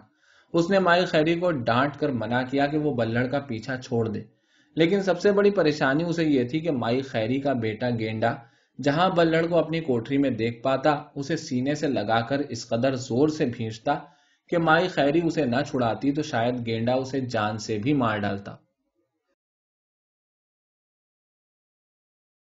اس نے مائی خیری کو ڈانٹ کر منع کیا کہ وہ بلڑ کا پیچھا چھوڑ دے، لیکن سب سے بڑی پریشانی اسے یہ تھی کہ مائی خیری کا بیٹا گینڈا جہاں بلڑ کو اپنی کوٹری میں دیکھ پاتا اسے سینے سے لگا کر اس قدر زور سے بھینچتا کہ مائی خیری اسے نہ چھڑاتی تو شاید گینڈا اسے جان سے بھی مار ڈالتا۔